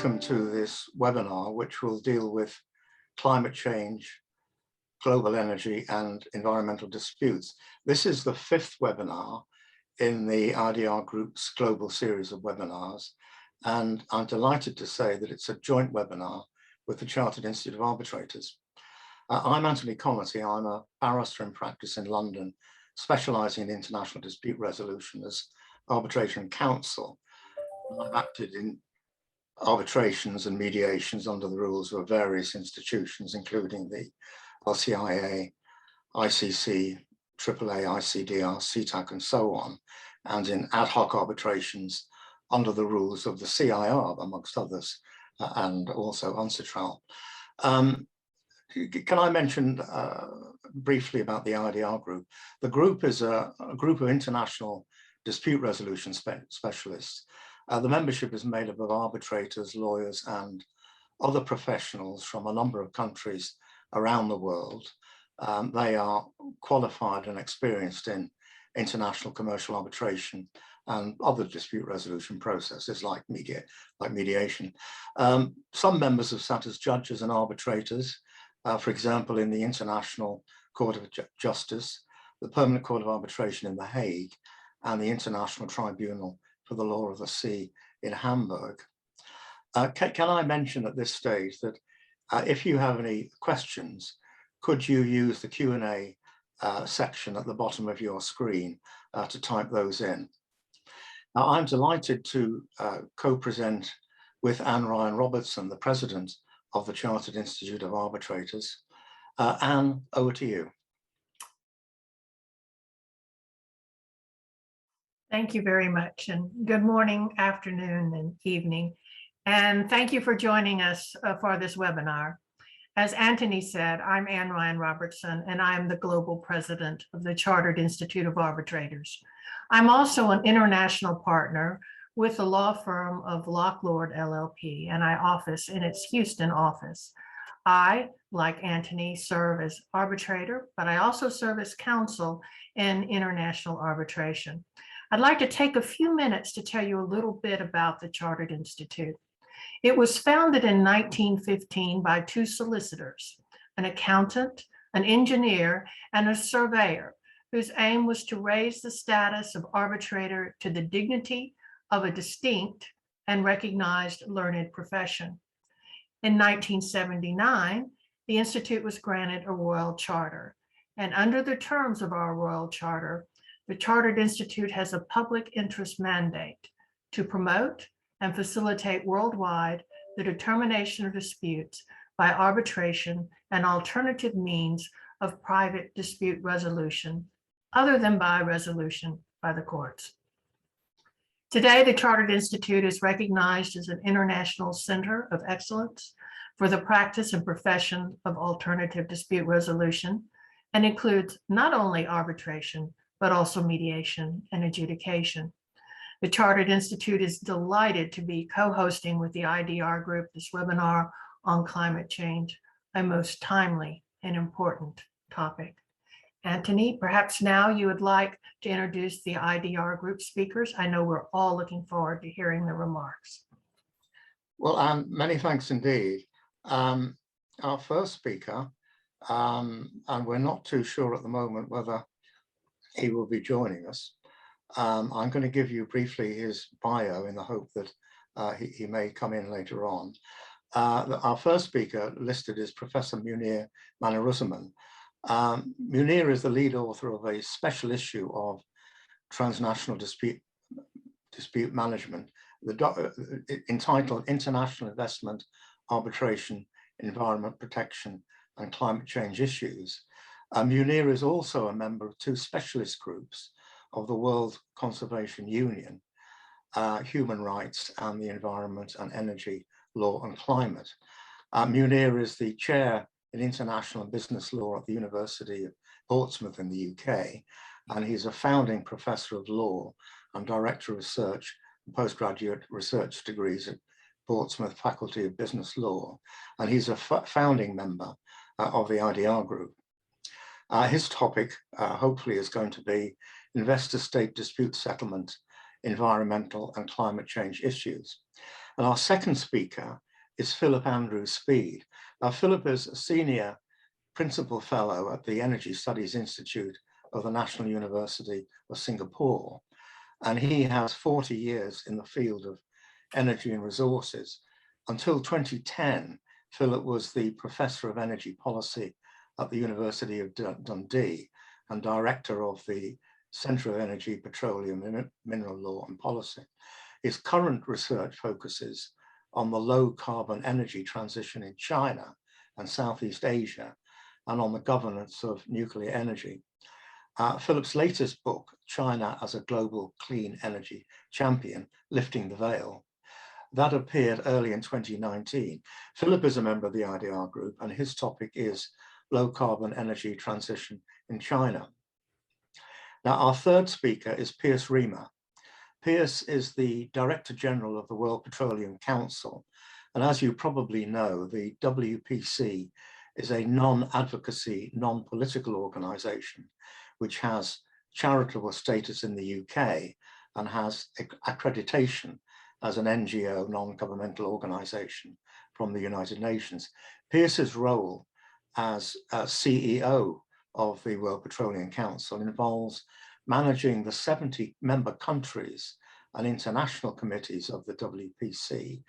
welcome to this webinar, which will deal with climate change, global energy and environmental disputes. This is the 5th webinar in the IDR Group's global series of webinars, and I'm delighted to say that it's a joint webinar with the Chartered Institute of Arbitrators. I'm Anthony Connerty. I'm a barrister in practice in London, specialising in international dispute resolution as arbitration counsel. I've acted in arbitrations and mediations under the rules of various institutions, including the LCIA, ICC, AAA, ICDR, CTAC, and so on, and in ad hoc arbitrations under the rules of the CIR, amongst others, and also UNCITRAL. Can I mention briefly about the IDR Group? The group is a group of international dispute resolution specialists. The membership is made up of arbitrators, lawyers, and other professionals from a number of countries around the world. They are qualified and experienced in international commercial arbitration and other dispute resolution processes like mediation. Some members have sat as judges and arbitrators, for example, in the International Court of Justice, the Permanent Court of Arbitration in The Hague, and the International Tribunal for the Law of the Sea in Hamburg. Can I mention at this stage that if you have any questions, could you use the Q&A section at the bottom of your screen to type those in? Now, I'm delighted to co-present with Anne Ryan Robertson, the President of the Chartered Institute of Arbitrators. Anne, over to you. Thank you very much, and good morning, afternoon, and evening. And thank you for joining us for this webinar. As Anthony said, I'm Anne Ryan Robertson, and I'm the Global President of the Chartered Institute of Arbitrators. I'm also an international partner with the law firm of Locklord LLP, and I office in its Houston office. I, like Anthony, serve as arbitrator, but I also serve as counsel in international arbitration. I'd like to take a few minutes to tell you a little bit about the Chartered Institute. It was founded in 1915 by 2 solicitors, an accountant, an engineer, and a surveyor, whose aim was to raise the status of arbitrator to the dignity of a distinct and recognized learned profession. In 1979, the Institute was granted a royal charter, and under the terms of our royal charter, the Chartered Institute has a public interest mandate to promote and facilitate worldwide the determination of disputes by arbitration and alternative means of private dispute resolution, other than by resolution by the courts. Today, the Chartered Institute is recognized as an international center of excellence for the practice and profession of alternative dispute resolution, and includes not only arbitration, but also mediation and adjudication. The Chartered Institute is delighted to be co-hosting with the IDR Group this webinar on climate change, a most timely and important topic. Anthony, perhaps now you would like to introduce the IDR Group speakers. I know we're all looking forward to hearing the remarks. Well, many thanks indeed. Our first speaker, and we're not too sure at the moment whether he will be joining us. I'm going to give you briefly his bio in the hope that he may come in later on. Our first speaker listed is Professor Munir Manurusaman. Munir is the lead author of a special issue of transnational dispute management, entitled International Investment, Arbitration, Environment Protection, and Climate Change Issues. Munir is also a member of 2 specialist groups of the World Conservation Union, Human Rights and the Environment and Energy Law and Climate. Munir is the chair in international and business law at the University of Portsmouth in the UK, and he's a founding professor of law and director of research and postgraduate research degrees at Portsmouth Faculty of Business Law, and he's a founding member of the IDR Group. His topic, hopefully, is going to be investor-state dispute settlement, environmental and climate change issues. And our second speaker is Philip Andrew Speed. Now, Philip is a senior principal fellow at the Energy Studies Institute of the National University of Singapore. And he has 40 years in the field of energy and resources. Until 2010, Philip was the Professor of Energy Policy at the University of Dundee and Director of the Centre of Energy, Petroleum, Mineral Law and Policy. His current research focuses on the low carbon energy transition in China and Southeast Asia and on the governance of nuclear energy. Philip's latest book, China as a Global Clean Energy Champion, Lifting the Veil, that appeared early in 2019. Philip is a member of the IDR Group, and his topic is low carbon energy transition in China. Now, our third speaker is Piers Riemer. Piers is the Director General of the World Petroleum Council. And as you probably know, the WPC is a non-advocacy, non-political organization, which has charitable status in the UK and has accreditation as an NGO, non-governmental organization from the United Nations. Pierce's role as CEO of the World Petroleum Council involves managing the 70 member countries and international committees of the WPC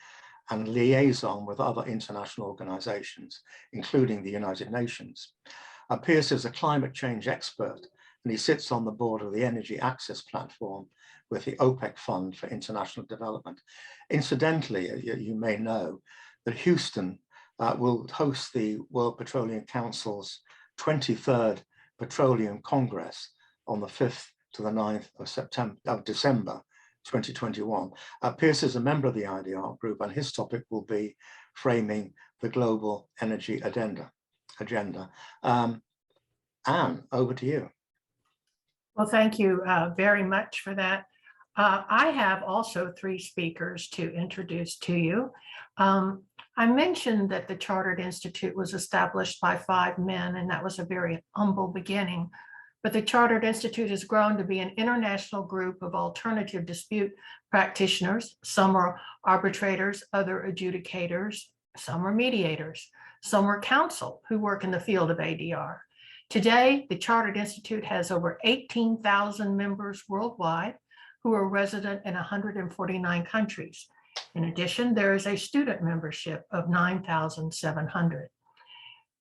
and liaison with other international organizations, including the United Nations. Piers is a climate change expert, and he sits on the board of the Energy Access Platform with the OPEC Fund for International Development. Incidentally, you may know that Houston will host the World Petroleum Council's 23rd Petroleum Congress on the 5th to the 9th of December 2021. Piers is a member of the IDR Group, and his topic will be framing the global energy agenda. Anne, over to you. Well, thank you very much for that. I have also three speakers to introduce to you. I mentioned that the Chartered Institute was established by 5 men, and that was a very humble beginning. But the Chartered Institute has grown to be an international group of alternative dispute practitioners. Some are arbitrators, other adjudicators, some are mediators, some are counsel who work in the field of ADR. Today, the Chartered Institute has over 18,000 members worldwide who are resident in 149 countries. In addition, there is a student membership of 9,700.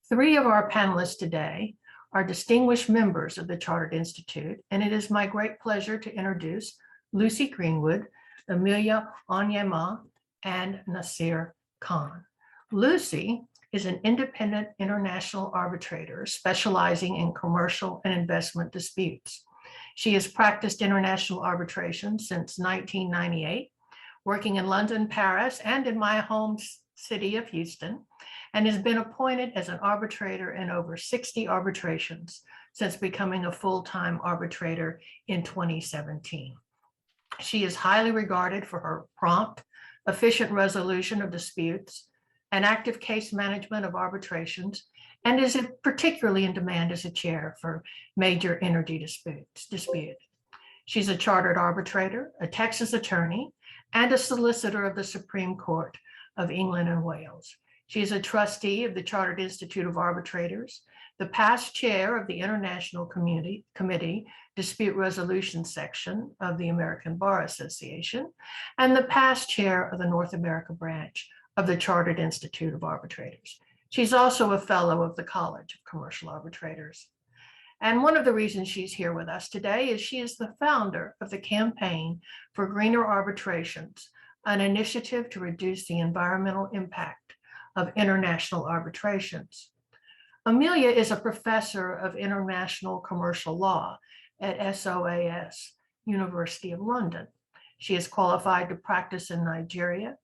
3 of our panelists today are distinguished members of the Chartered Institute, and it is my great pleasure to introduce Lucy Greenwood, Amelia Onyema, and Nasir Khan. Lucy is an independent international arbitrator specializing in commercial and investment disputes. She has practiced international arbitration since 1998, working in London, Paris, and in my home city of Houston, and has been appointed as an arbitrator in over 60 arbitrations since becoming a full-time arbitrator in 2017. She is highly regarded for her prompt, efficient resolution of disputes and active case management of arbitrations, and is particularly in demand as a chair for major energy disputes. She's a chartered arbitrator, a Texas attorney, and a solicitor of the Supreme Court of England and Wales. She is a trustee of the Chartered Institute of Arbitrators, the past chair of the International Committee Dispute Resolution Section of the American Bar Association, and the past chair of the North America branch of the Chartered Institute of Arbitrators. She's also a fellow of the College of Commercial Arbitrators. And one of the reasons she's here with us today is she is the founder of the Campaign for Greener Arbitrations, an initiative to reduce the environmental impact of international arbitrations. Amelia is a professor of international commercial law at SOAS, University of London. She is qualified to practice in Nigeria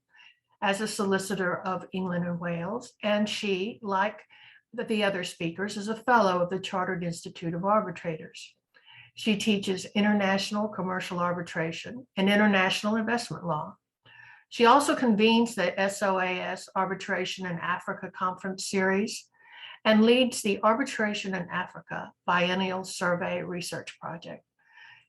as a solicitor of England and Wales, and she, like the other speakers, is a fellow of the Chartered Institute of Arbitrators. She teaches international commercial arbitration and international investment law. She also convenes the SOAS Arbitration in Africa Conference Series and leads the Arbitration in Africa Biennial Survey Research Project.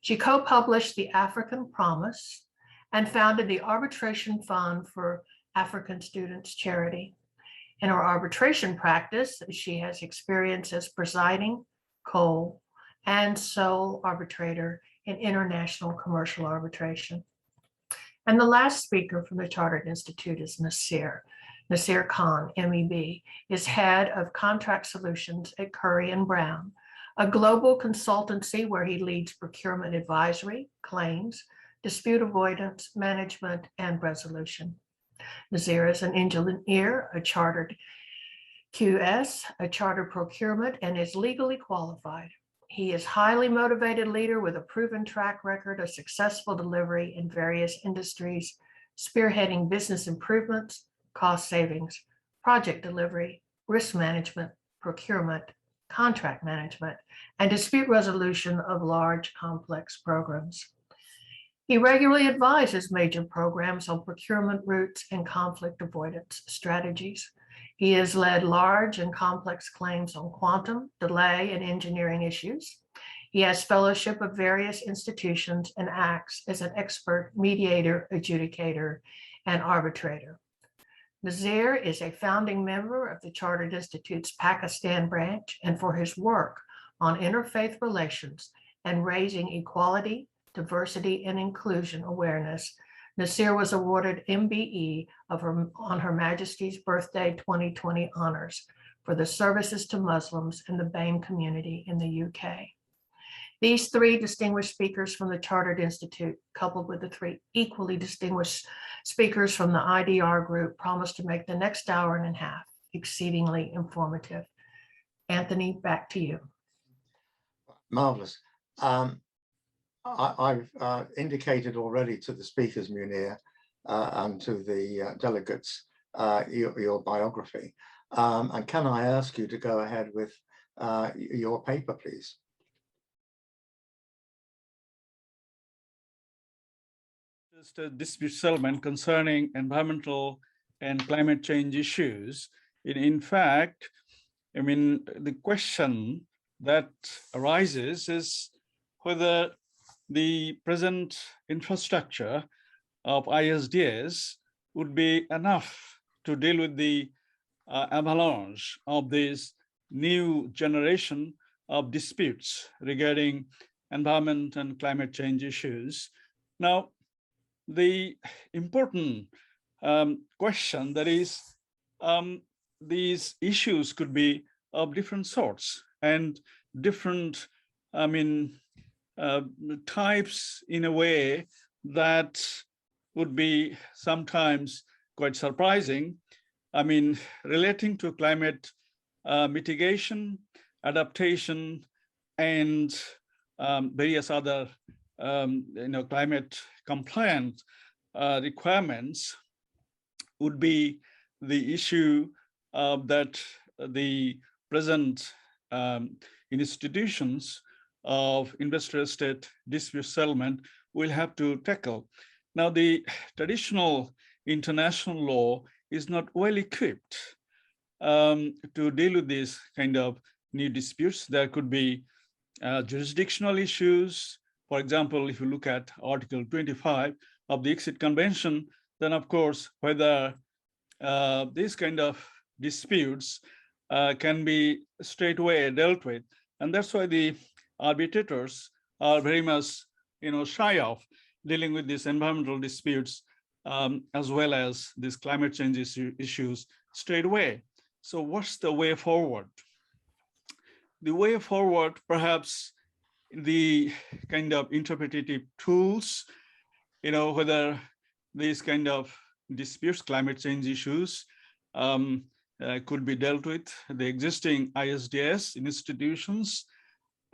She co-published The African Promise and founded the Arbitration Fund for African Students Charity. In her arbitration practice, she has experience as presiding, co, and sole arbitrator in international commercial arbitration. And the last speaker from the Chartered Institute is Nasir Khan, MEB, is head of contract solutions at Curry & Brown, a global consultancy where he leads procurement advisory, claims, dispute avoidance, management, and resolution. Nasir is an engineer, a chartered QS, a chartered procurement, and is legally qualified. He is a highly motivated leader with a proven track record of successful delivery in various industries, spearheading business improvements, cost savings, project delivery, risk management, procurement, contract management, and dispute resolution of large, complex programs. He regularly advises major programs on procurement routes and conflict avoidance strategies. He has led large and complex claims on quantum, delay, and engineering issues. He has fellowship of various institutions and acts as an expert mediator, adjudicator, and arbitrator. Nasir is a founding member of the Chartered Institute's Pakistan branch, and for his work on interfaith relations and raising equality, diversity, and inclusion awareness, Nasir was awarded MBE on Her Majesty's Birthday 2020 honors for the services to Muslims in the BAME community in the UK. These three distinguished speakers from the Chartered Institute, coupled with the three equally distinguished speakers from the IDR Group, promise to make the next hour and a half exceedingly informative. Anthony, back to you. Marvelous. I've indicated already to the speakers, Munir, and to the delegates, your biography. And can I ask you to go ahead with your paper, please? Just a dispute settlement concerning environmental and climate change issues. In fact, I mean, the question that arises is whether the present infrastructure of ISDS would be enough to deal with the avalanche of this new generation of disputes regarding environment and climate change issues. Now, the important question that is, these issues could be of different sorts and different, I mean, types in a way that would be sometimes quite surprising. I mean, relating to climate mitigation, adaptation, and various other climate compliant requirements would be the issue that the present institutions of investor state dispute settlement will have to tackle. Now, the traditional international law is not well equipped to deal with these kind of new disputes. There could be jurisdictional issues. For example, if you look at Article 25 of the Exit Convention, then of course, whether these kind of disputes can be straightaway dealt with. And that's why the arbitrators are very much shy of dealing with these environmental disputes as well as these climate change issues straight away. So what's the way forward? The way forward, perhaps the kind of interpretative tools, whether these kind of disputes, climate change issues could be dealt with the existing ISDS institutions.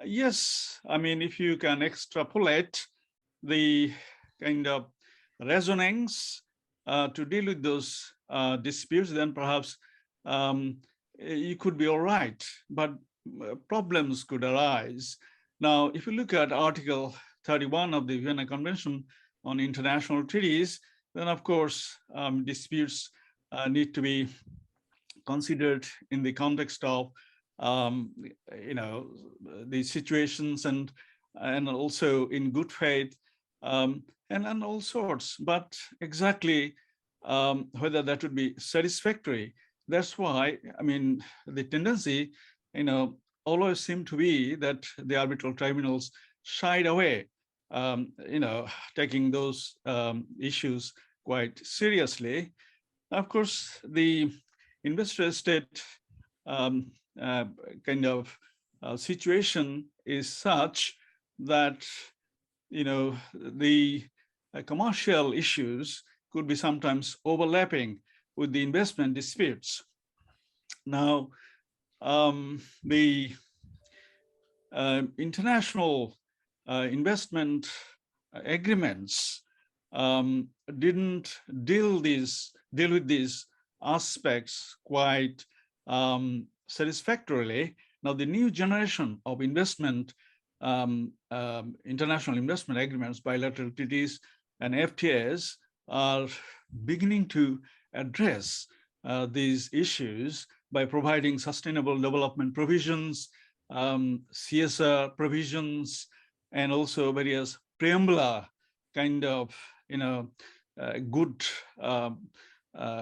Yes, I mean, if you can extrapolate the kind of resonance to deal with those disputes, then perhaps you could be all right, but problems could arise. Now, if you look at Article 31 of the Vienna Convention on International Treaties, then of course disputes need to be considered in the context of the situations and also in good faith and all sorts. But exactly whether that would be satisfactory, that's why, I mean, the tendency, always seemed to be that the arbitral tribunals shied away, taking those issues quite seriously. Of course, the investor state kind of situation is such that the commercial issues could be sometimes overlapping with the investment disputes. Now, the international investment agreements didn't deal with these aspects quite satisfactorily. Now, the new generation of international investment agreements, bilateral treaties, and FTAs are beginning to address these issues by providing sustainable development provisions, CSR provisions, and also various preambular kind of, good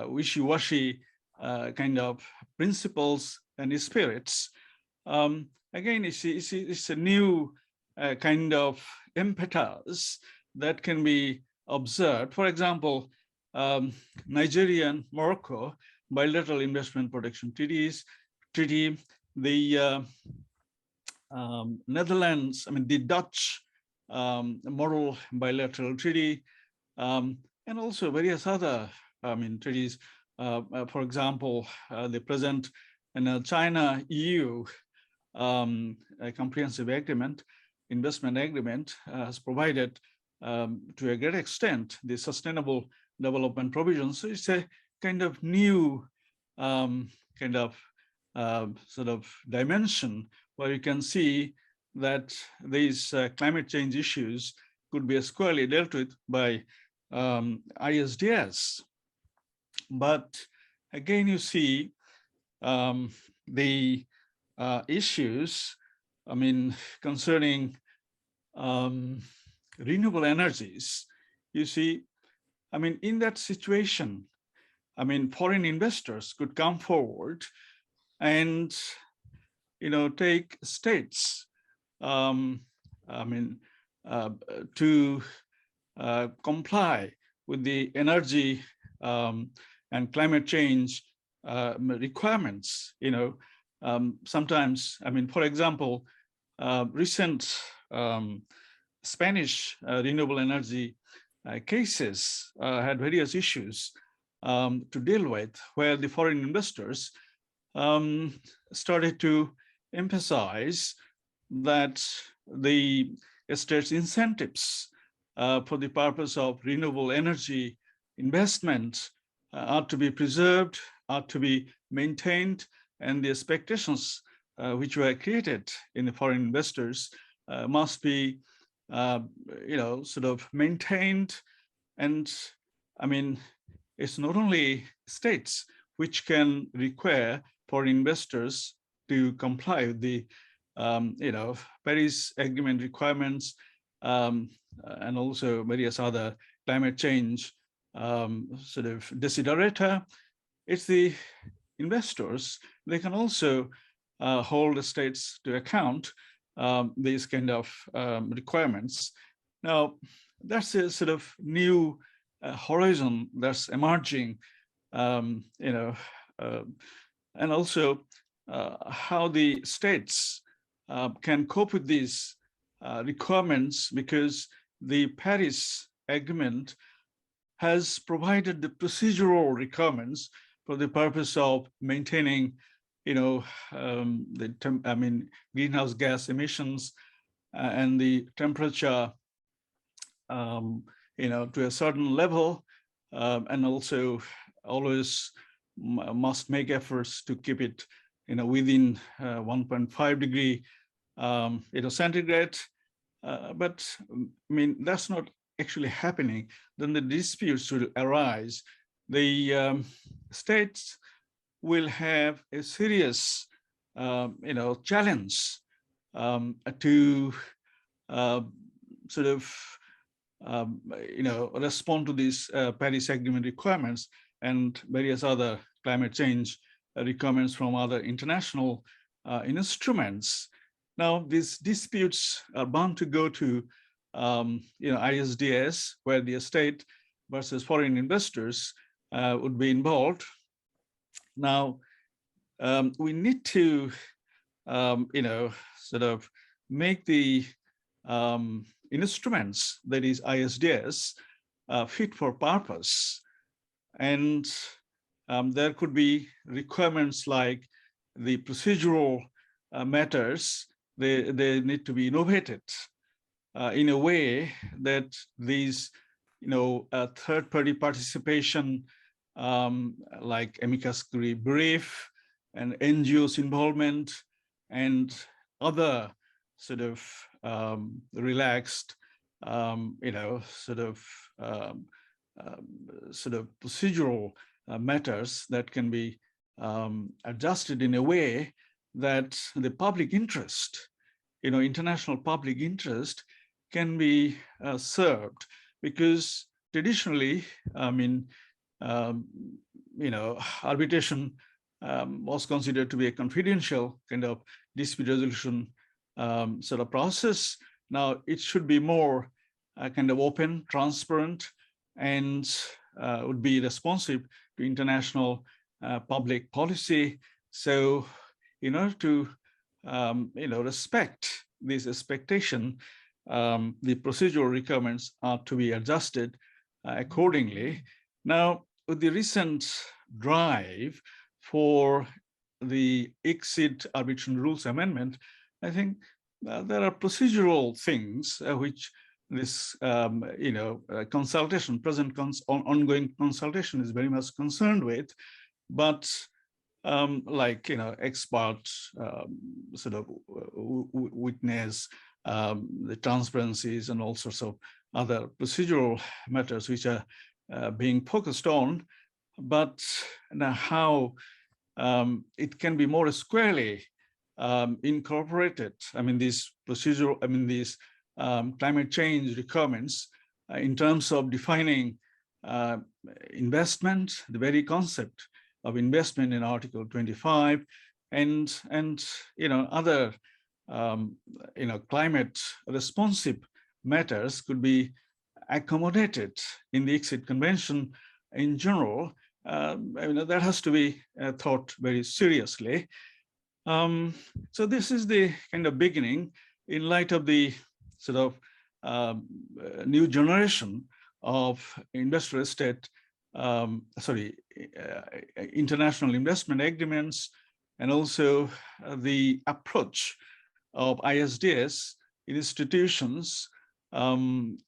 wishy-washy kind of principles and spirits. Again, it's a new kind of impetus that can be observed. For example, Nigeria and Morocco bilateral investment protection treaty, the Netherlands, the Dutch model bilateral treaty, and also various other treaties. For example, the present China EU a comprehensive agreement, investment agreement, has provided to a great extent the sustainable development provisions. So it's a kind of new sort of dimension where you can see that these climate change issues could be squarely dealt with by ISDS. But again, you see the issues, concerning renewable energies. You see, in that situation, foreign investors could come forward and, take states, to comply with the energy and climate change requirements. Sometimes, for example, recent Spanish renewable energy cases had various issues to deal with, where the foreign investors started to emphasize that the state's incentives for the purpose of renewable energy investment are to be preserved, are to be maintained, and the expectations which were created in the foreign investors must be, sort of maintained. And it's not only states which can require foreign investors to comply with the, Paris Agreement requirements, and also various other climate change sort of desiderata. It's the investors. They can also hold the states to account these kind of requirements. Now, that's a sort of new horizon that's emerging, and also how the states can cope with these requirements, because the Paris Agreement has provided the procedural requirements for the purpose of maintaining, greenhouse gas emissions and the temperature, to a certain level, and also always must make efforts to keep it, within 1.5 degree, centigrade. But that's not actually happening. Then the disputes will arise. The states will have a serious, challenge to sort of respond to these Paris Agreement requirements and various other climate change requirements from other international instruments. Now, these disputes are bound to go to ISDS, where the state versus foreign investors would be involved. Now, we need to, sort of make the instruments, that is ISDS, fit for purpose. And there could be requirements like the procedural matters, they need to be innovated in a way that these, third-party participation, like amicus curiae brief and NGOs involvement and other sort of relaxed, sort of procedural matters that can be adjusted in a way that the public interest, international public interest can be served. Because traditionally, arbitration was considered to be a confidential kind of dispute resolution sort of process. Now it should be more kind of open, transparent, and would be responsive to international public policy. So in order to respect this expectation, the procedural requirements are to be adjusted accordingly. Now, with the recent drive for the ICSID arbitration rules amendment, I think there are procedural things which this, consultation, ongoing consultation is very much concerned with, but expert sort of witness, the transparencies and all sorts of other procedural matters which are being focused on, but now how it can be more squarely incorporated. These procedural, these climate change requirements in terms of defining investment, the very concept of investment in Article 25, and other climate responsive matters could be accommodated in the ICSID Convention in general. That has to be thought very seriously. So this is the kind of beginning in light of the sort of new generation of investor state, international investment agreements, and also the approach of ISDS institutions, to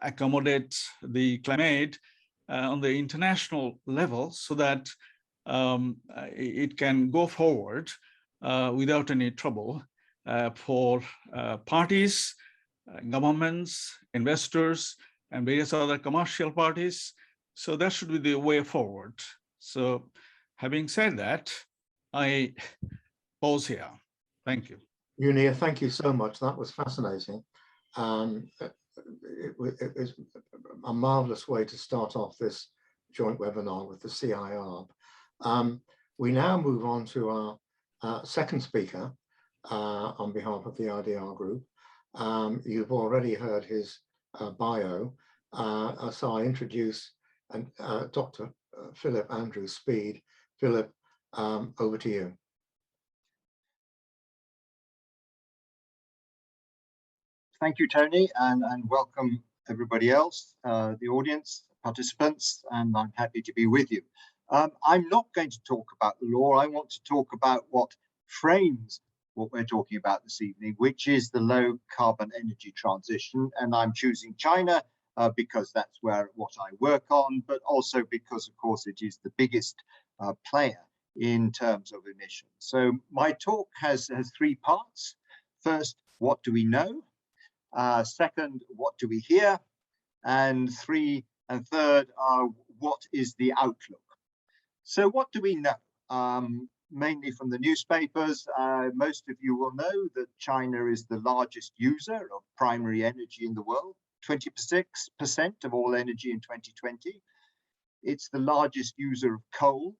accommodate the climate on the international level so that it can go forward without any trouble for parties, governments, investors, and various other commercial parties. So that should be the way forward. So having said that, I pause here. Thank you. Munir, thank you so much. That was fascinating. It was a marvelous way to start off this joint webinar with the CIR. We now move on to our second speaker on behalf of the IDR Group. You've already heard his bio, so I introduce Dr. Philip Andrew Speed. Philip, over to you. Thank you, Tony, and welcome everybody else, the audience, participants, and I'm happy to be with you. I'm not going to talk about the law. I want to talk about what frames what we're talking about this evening, which is the low carbon energy transition. And I'm choosing China because that's what I work on, but also because, of course, it is the biggest player in terms of emissions. So my talk has three parts. First, what do we know? Second, what do we hear? And third, what is the outlook? So what do we know? mainly from the newspapers. Most of you will know that China is the largest user of primary energy in the world, 26% of all energy in 2020. It's the largest user of coal.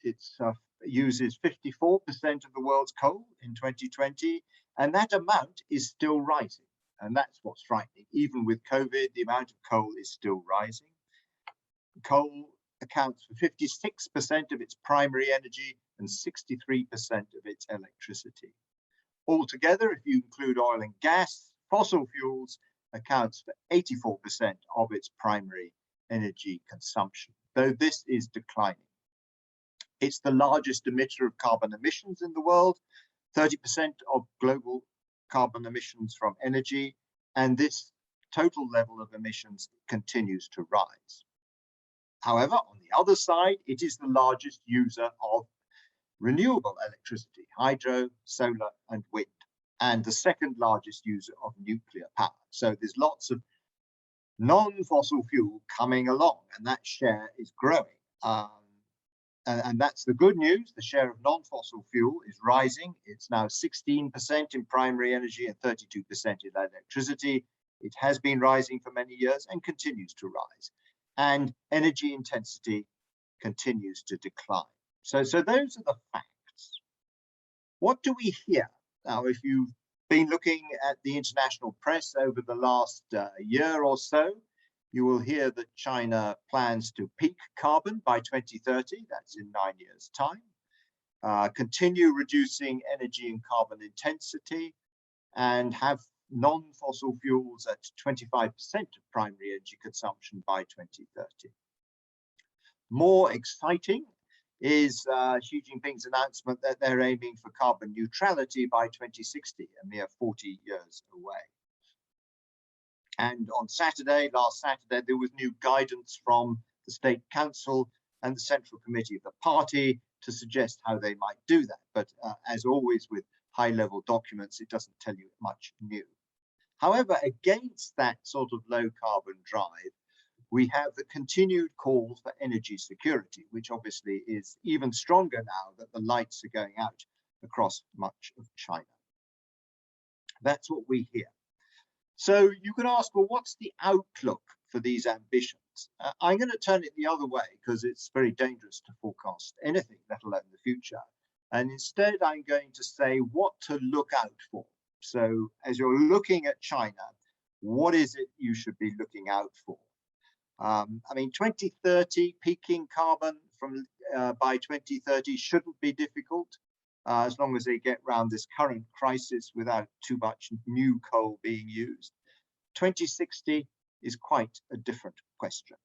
It uses 54% of the world's coal in 2020, and that amount is still rising. And that's what's frightening. Even with COVID, the amount of coal is still rising. Coal accounts for 56% of its primary energy and 63% of its electricity. Altogether, if you include oil and gas, fossil fuels accounts for 84% of its primary energy consumption, though this is declining. It's the largest emitter of carbon emissions in the world, 30% of global carbon emissions from energy, and this total level of emissions continues to rise. However, on the other side, it is the largest user of renewable electricity, hydro, solar, and wind, and the second largest user of nuclear power. So there's lots of non-fossil fuel coming along, and that share is growing. And that's the good news. The share of non-fossil fuel is rising. It's now 16% in primary energy and 32% in electricity. It has been rising for many years and continues to rise. And energy intensity continues to decline. So those are the facts. What do we hear? Now, if you've been looking at the international press over the last year or so, you will hear that China plans to peak carbon by 2030, that's in 9 years' time, continue reducing energy and carbon intensity, and have non-fossil fuels at 25% of primary energy consumption by 2030. More exciting is Xi Jinping's announcement that they're aiming for carbon neutrality by 2060, a mere 40 years away. And on Saturday, last Saturday, there was new guidance from the State Council and the Central Committee of the party to suggest how they might do that. But as always with high-level documents, it doesn't tell you much new. However, against that sort of low-carbon drive, we have the continued call for energy security, which obviously is even stronger now that the lights are going out across much of China. That's what we hear. So you can ask, well, what's the outlook for these ambitions? I'm going to turn it the other way because it's very dangerous to forecast anything, let alone the future. And instead, I'm going to say what to look out for. So as you're looking at China, what is it you should be looking out for? I mean, 2030, peaking carbon from by 2030 shouldn't be difficult, as long as they get around this current crisis without too much new coal being used. 2060 is quite a different question.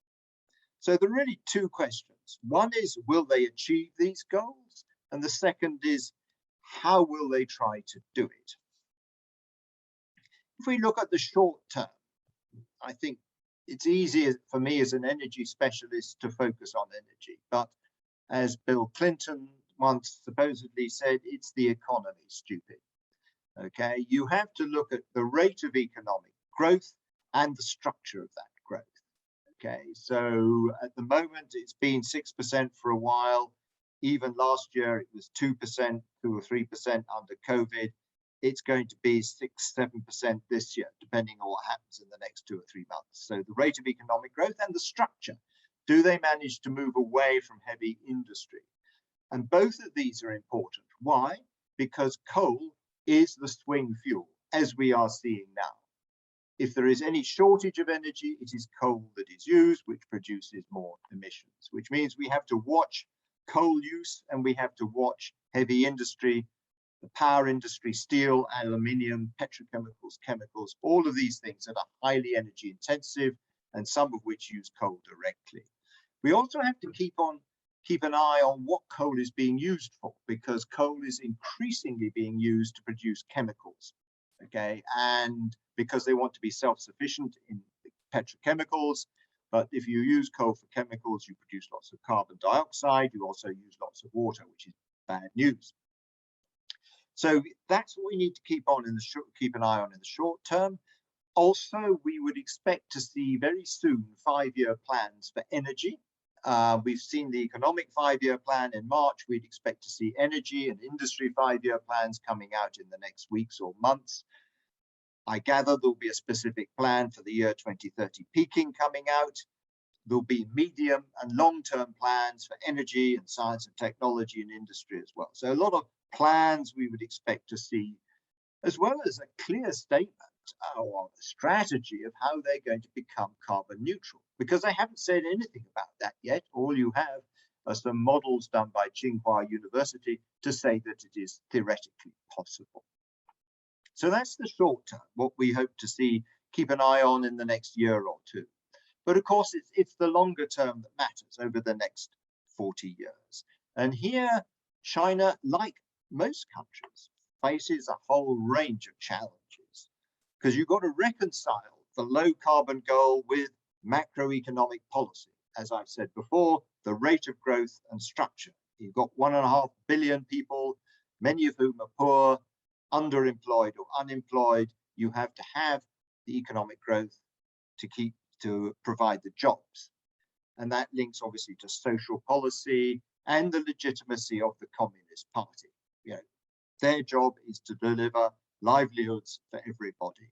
So there are really two questions. One is, will they achieve these goals? And the second is, how will they try to do it? If we look at the short term, I think it's easy for me as an energy specialist to focus on energy, but as Bill Clinton once supposedly said, it's the economy, stupid. Okay, you have to look at the rate of economic growth and the structure of that growth. Okay, so at the moment it's been 6% for a while. Even last year it was 2%, 2 or 3% under COVID. It's going to be 6-7% this year, depending on what happens in the next 2 or 3 months. So the rate of economic growth and the structure. Do they manage to move away from heavy industry? And both of these are important. Why? Because coal is the swing fuel, as we are seeing now. If there is any shortage of energy, it is coal that is used, which produces more emissions, which means we have to watch coal use and we have to watch heavy industry, the power industry, steel, aluminium, petrochemicals, chemicals, all of these things that are highly energy intensive and some of which use coal directly. We also have to keep an eye on what coal is being used for, because coal is increasingly being used to produce chemicals, okay? And because they want to be self-sufficient in petrochemicals, but if you use coal for chemicals, you produce lots of carbon dioxide, you also use lots of water, which is bad news. So that's what we need to keep an eye on in the short term. Also, we would expect to see very soon 5-year plans for energy. We've seen the economic 5-year plan in March. We'd expect to see energy and industry 5-year plans coming out in the next weeks or months. I gather there'll be a specific plan for the year 2030 peaking coming out. There'll be medium and long-term plans for energy and science and technology and industry as well. So a lot of plans we would expect to see, as well as a clear statement or a strategy of how they're going to become carbon neutral, because they haven't said anything about that yet. All you have are some models done by Tsinghua University to say that it is theoretically possible. So that's the short term, what we hope to see, keep an eye on in the next year or two. But of course, it's the longer term that matters over the next 40 years. And here, China, like most countries, faces a whole range of challenges, because you've got to reconcile the low carbon goal with macroeconomic policy. As I've said before, the rate of growth and structure. You've got 1.5 billion people, many of whom are poor, underemployed or unemployed. You have to have the economic growth to provide the jobs. And that links obviously to social policy and the legitimacy of the Communist Party. You know, their job is to deliver livelihoods for everybody.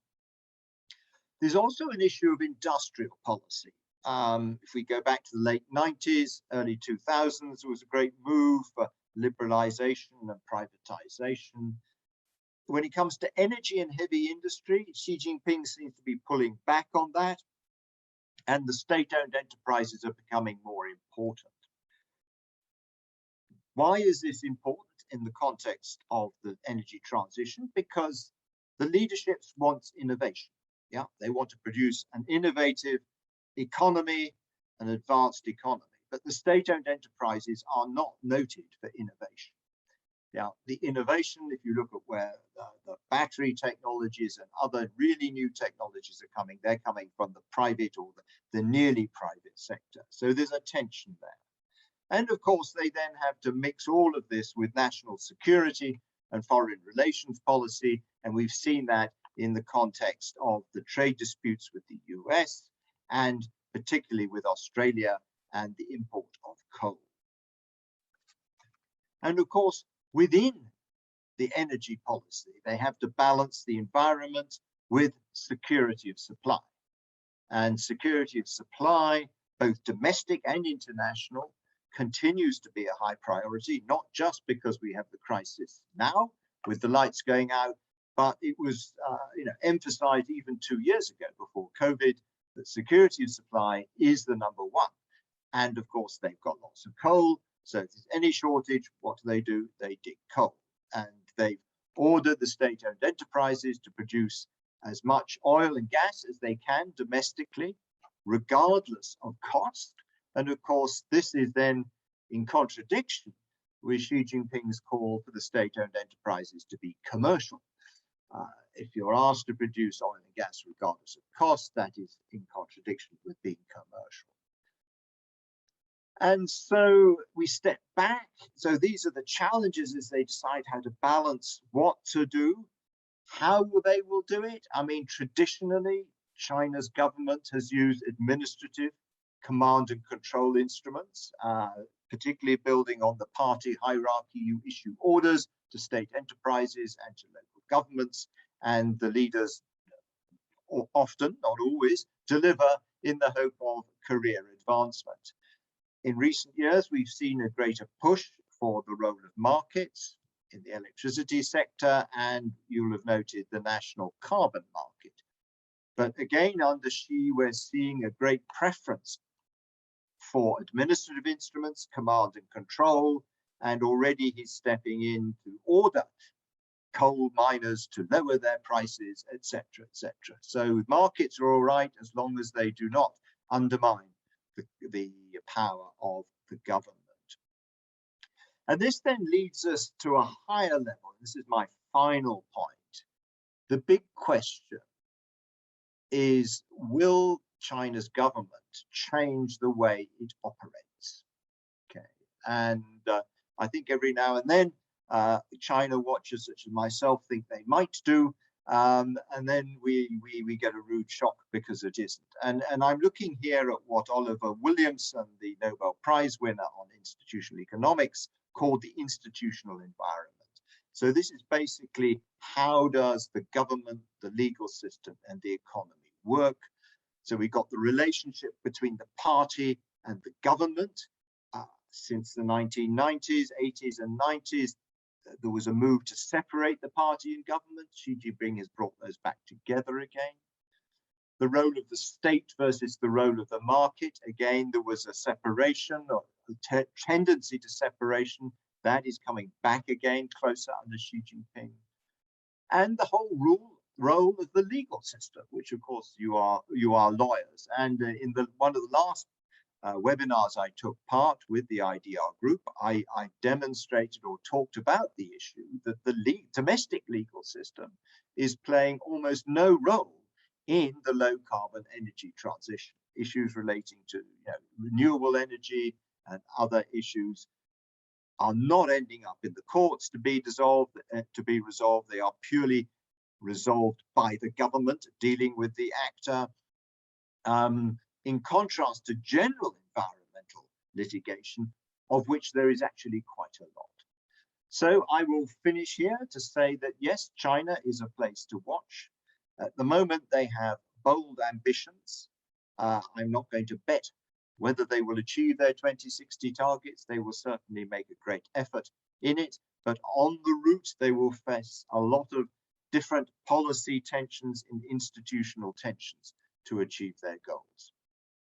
There's also an issue of industrial policy. If we go back to the late 90s, early 2000s, there was a great move for liberalization and privatization. When it comes to energy and heavy industry, Xi Jinping seems to be pulling back on that, and the state-owned enterprises are becoming more important. Why is this important in the context of the energy transition? Because the leadership wants innovation. Yeah, they want to produce an innovative economy, an advanced economy, but the state-owned enterprises are not noted for innovation. Now, the innovation, if you look at where the battery technologies and other really new technologies are coming, they're coming from the private or the nearly private sector. So there's a tension there. And of course, they then have to mix all of this with national security and foreign relations policy. And we've seen that in the context of the trade disputes with the US and particularly with Australia and the import of coal. And of course, within the energy policy, they have to balance the environment with security of supply. And security of supply, both domestic and international, continues to be a high priority, not just because we have the crisis now with the lights going out, but it was emphasized even 2 years ago before COVID that security of supply is the number one. And of course, they've got lots of coal. So if there's any shortage, what do? They dig coal. And they've ordered the state-owned enterprises to produce as much oil and gas as they can domestically, regardless of cost. And of course, this is then in contradiction with Xi Jinping's call for the state-owned enterprises to be commercial. If you're asked to produce oil and gas regardless of cost, that is in contradiction with being commercial. And so we step back. So these are the challenges as they decide how to balance what to do, how they will do it. I mean, traditionally, China's government has used administrative command and control instruments, particularly building on the party hierarchy. You issue orders to state enterprises and to local governments, and the leaders often, not always, deliver in the hope of career advancement. In recent years, we've seen a greater push for the role of markets in the electricity sector, and you'll have noted the national carbon market. But again, under Xi, we're seeing a great preference for administrative instruments, command and control, and already he's stepping in to order coal miners to lower their prices, etc., etc. So markets are all right as long as they do not undermine the power of the government. And this then leads us to a higher level. This is my final point. The big question is, will China's government change the way it operates? Okay, and I think every now and then China watchers such as myself think they might do, and then we get a rude shock because it isn't. And I'm looking here at what Oliver Williamson, the Nobel Prize winner on institutional economics, called the institutional environment. So this is basically, how does the government, the legal system, and the economy work? So we got the relationship between the party and the government. Since the 1990s, 80s, and 90s, there was a move to separate the party and government. Xi Jinping has brought those back together again. The role of the state versus the role of the market. Again, there was a separation, or a tendency to separation. That is coming back again, closer under Xi Jinping. And the whole role of the legal system, which of course you are lawyers. And in one of the last webinars I took part with the IDR Group, I demonstrated or talked about the issue that the domestic legal system is playing almost no role in the low carbon energy transition. Issues relating to renewable energy and other issues are not ending up in the courts to be resolved. They are purely resolved by the government dealing with the actor. In contrast to general environmental litigation, of which there is actually quite a lot. So I will finish here to say that yes, China is a place to watch. At the moment, they have bold ambitions. I'm not going to bet whether they will achieve their 2060 targets. They will certainly make a great effort in it, but on the route, they will face a lot of different policy tensions and institutional tensions to achieve their goals.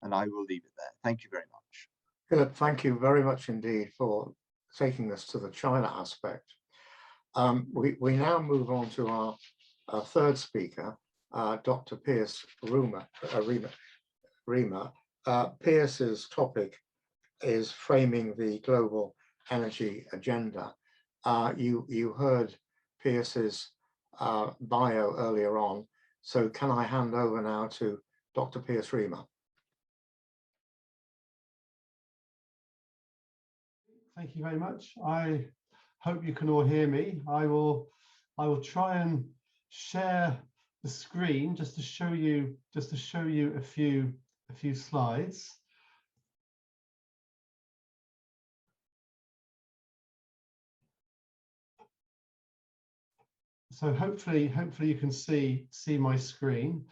And I will leave it there. Thank you very much. Philip, thank you very much indeed for taking us to the China aspect. We now move on to our third speaker, Dr. Piers Riemer. Piers's topic is framing the global energy agenda. You heard Piers's bio earlier on, so can I hand over now to Dr. Piers Riemer? Thank you very much. I hope you can all hear me. I will try and share the screen just to show you a few slides. So hopefully you can see my screen.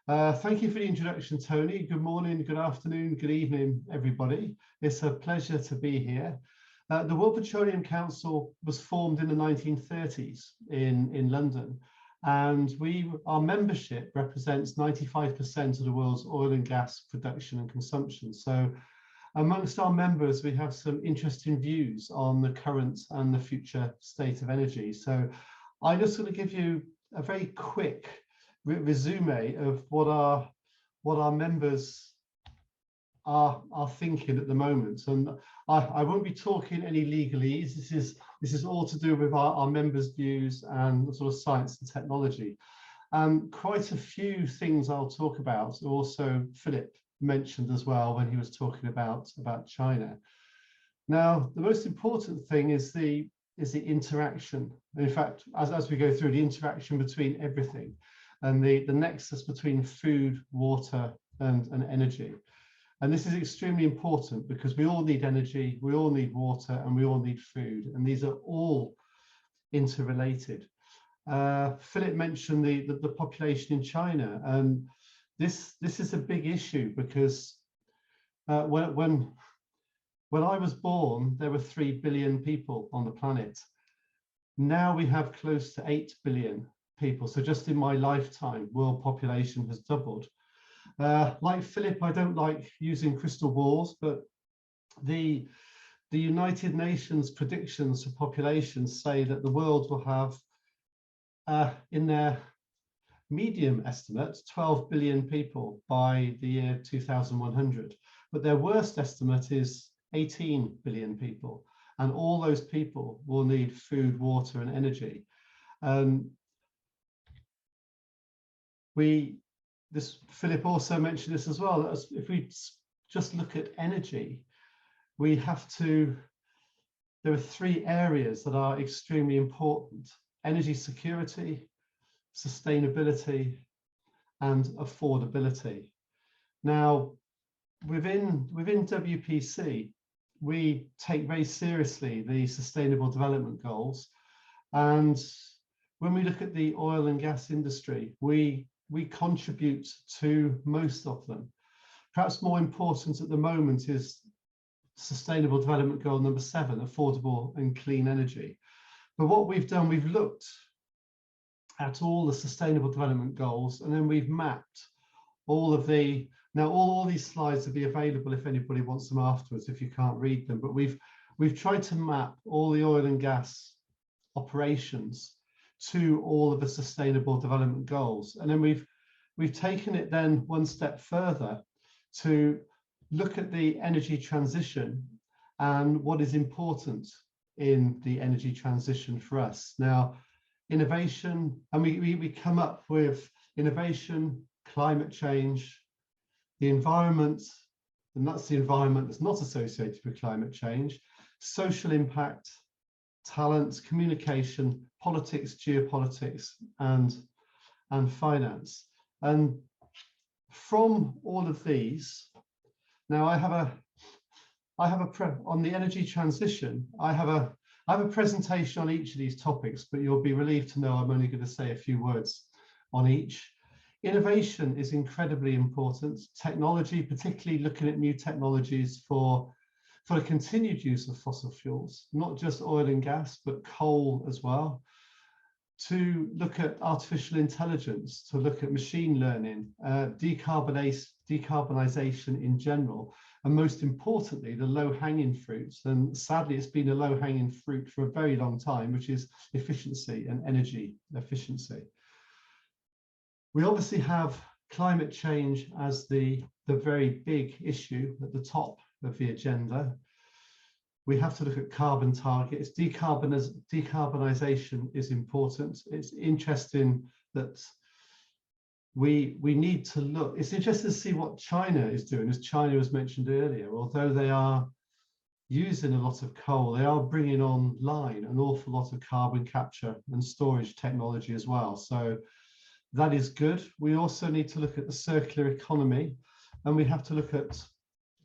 Thank you for the introduction, Tony. Good morning, good afternoon, good evening, everybody. It's a pleasure to be here. The World Petroleum Council was formed in the 1930s in London, and our membership represents 95% of the world's oil and gas production and consumption. So amongst our members, we have some interesting views on the current and the future state of energy. So I'm just going to give you a very quick resume of what our members are thinking at the moment, and I won't be talking any legalese. This is all to do with our members' views and sort of science and technology. Quite a few things I'll talk about. Also, Philip mentioned as well when he was talking about China. Now, the most important thing is the interaction. In fact, as we go through, the interaction between everything, and the nexus between food, water, and energy. And this is extremely important because we all need energy, we all need water, and we all need food. And these are all interrelated. Philip mentioned the population in China, and this is a big issue because when I was born, there were 3 billion people on the planet. Now we have close to 8 billion people. So just in my lifetime, world population has doubled. Like Philip, I don't like using crystal balls, but the United Nations predictions for populations say that the world will have, in their medium estimate, 12 billion people by the year 2100. But their worst estimate is 18 billion people. And all those people will need food, water, and energy. Philip also mentioned this as well. If we just look at energy, there are 3 areas that are extremely important: energy security, sustainability, and affordability. Now, within WPC, we take very seriously the Sustainable Development Goals. And when we look at the oil and gas industry, we contribute to most of them. Perhaps more important at the moment is Sustainable Development Goal number 7, affordable and clean energy. But what we've done, we've looked at all the Sustainable Development Goals, and then we've mapped all of the, now all these slides will be available if anybody wants them afterwards, if you can't read them, but we've tried to map all the oil and gas operations to all of the Sustainable Development Goals. And then we've taken it then one step further to look at the energy transition and what is important in the energy transition for us. Now, innovation, and we come up with innovation, climate change, the environment, and that's the environment that's not associated with climate change, social impact, talent, communication, politics, geopolitics, and finance. And from all of these, now I have on the energy transition, I have a presentation on each of these topics, but you'll be relieved to know I'm only going to say a few words on each. Innovation is incredibly important. Technology, particularly looking at new technologies for the continued use of fossil fuels, not just oil and gas, but coal as well. To look at artificial intelligence, to look at machine learning, decarbonisation in general, and most importantly, the low-hanging fruits. And sadly, it's been a low-hanging fruit for a very long time, which is efficiency and energy efficiency. We obviously have climate change as the very big issue at the top of the agenda. We have to look at carbon targets. Decarbonisation is important. It's interesting that we need to look. It's interesting to see what China is doing, as China was mentioned earlier. Although they are using a lot of coal, they are bringing online an awful lot of carbon capture and storage technology as well. So that is good. We also need to look at the circular economy, and we have to look at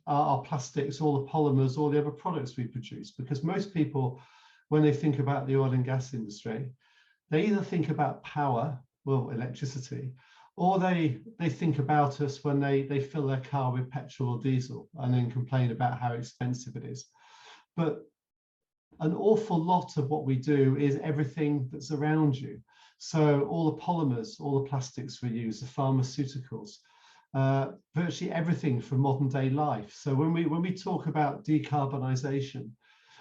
our plastics, all the polymers, all the other products we produce, because most people, when they think about the oil and gas industry, they either think about power, well, electricity, or they think about us when they fill their car with petrol or diesel and then complain about how expensive it is. But an awful lot of what we do is everything that's around you. So all the polymers, all the plastics we use, the pharmaceuticals, virtually everything from modern day life. So when we talk about decarbonisation,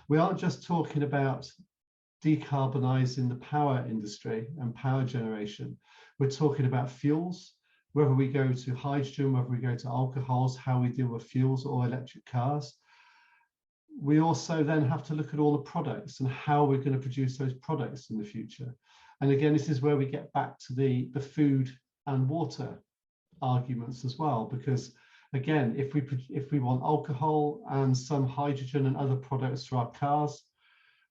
we aren't just talking about decarbonising the power industry and power generation. We're talking about fuels, whether we go to hydrogen, whether we go to alcohols, how we deal with fuels or electric cars. We also then have to look at all the products and how we're going to produce those products in the future. And again, this is where we get back to the food and water arguments as well, because again, if we want alcohol and some hydrogen and other products for our cars,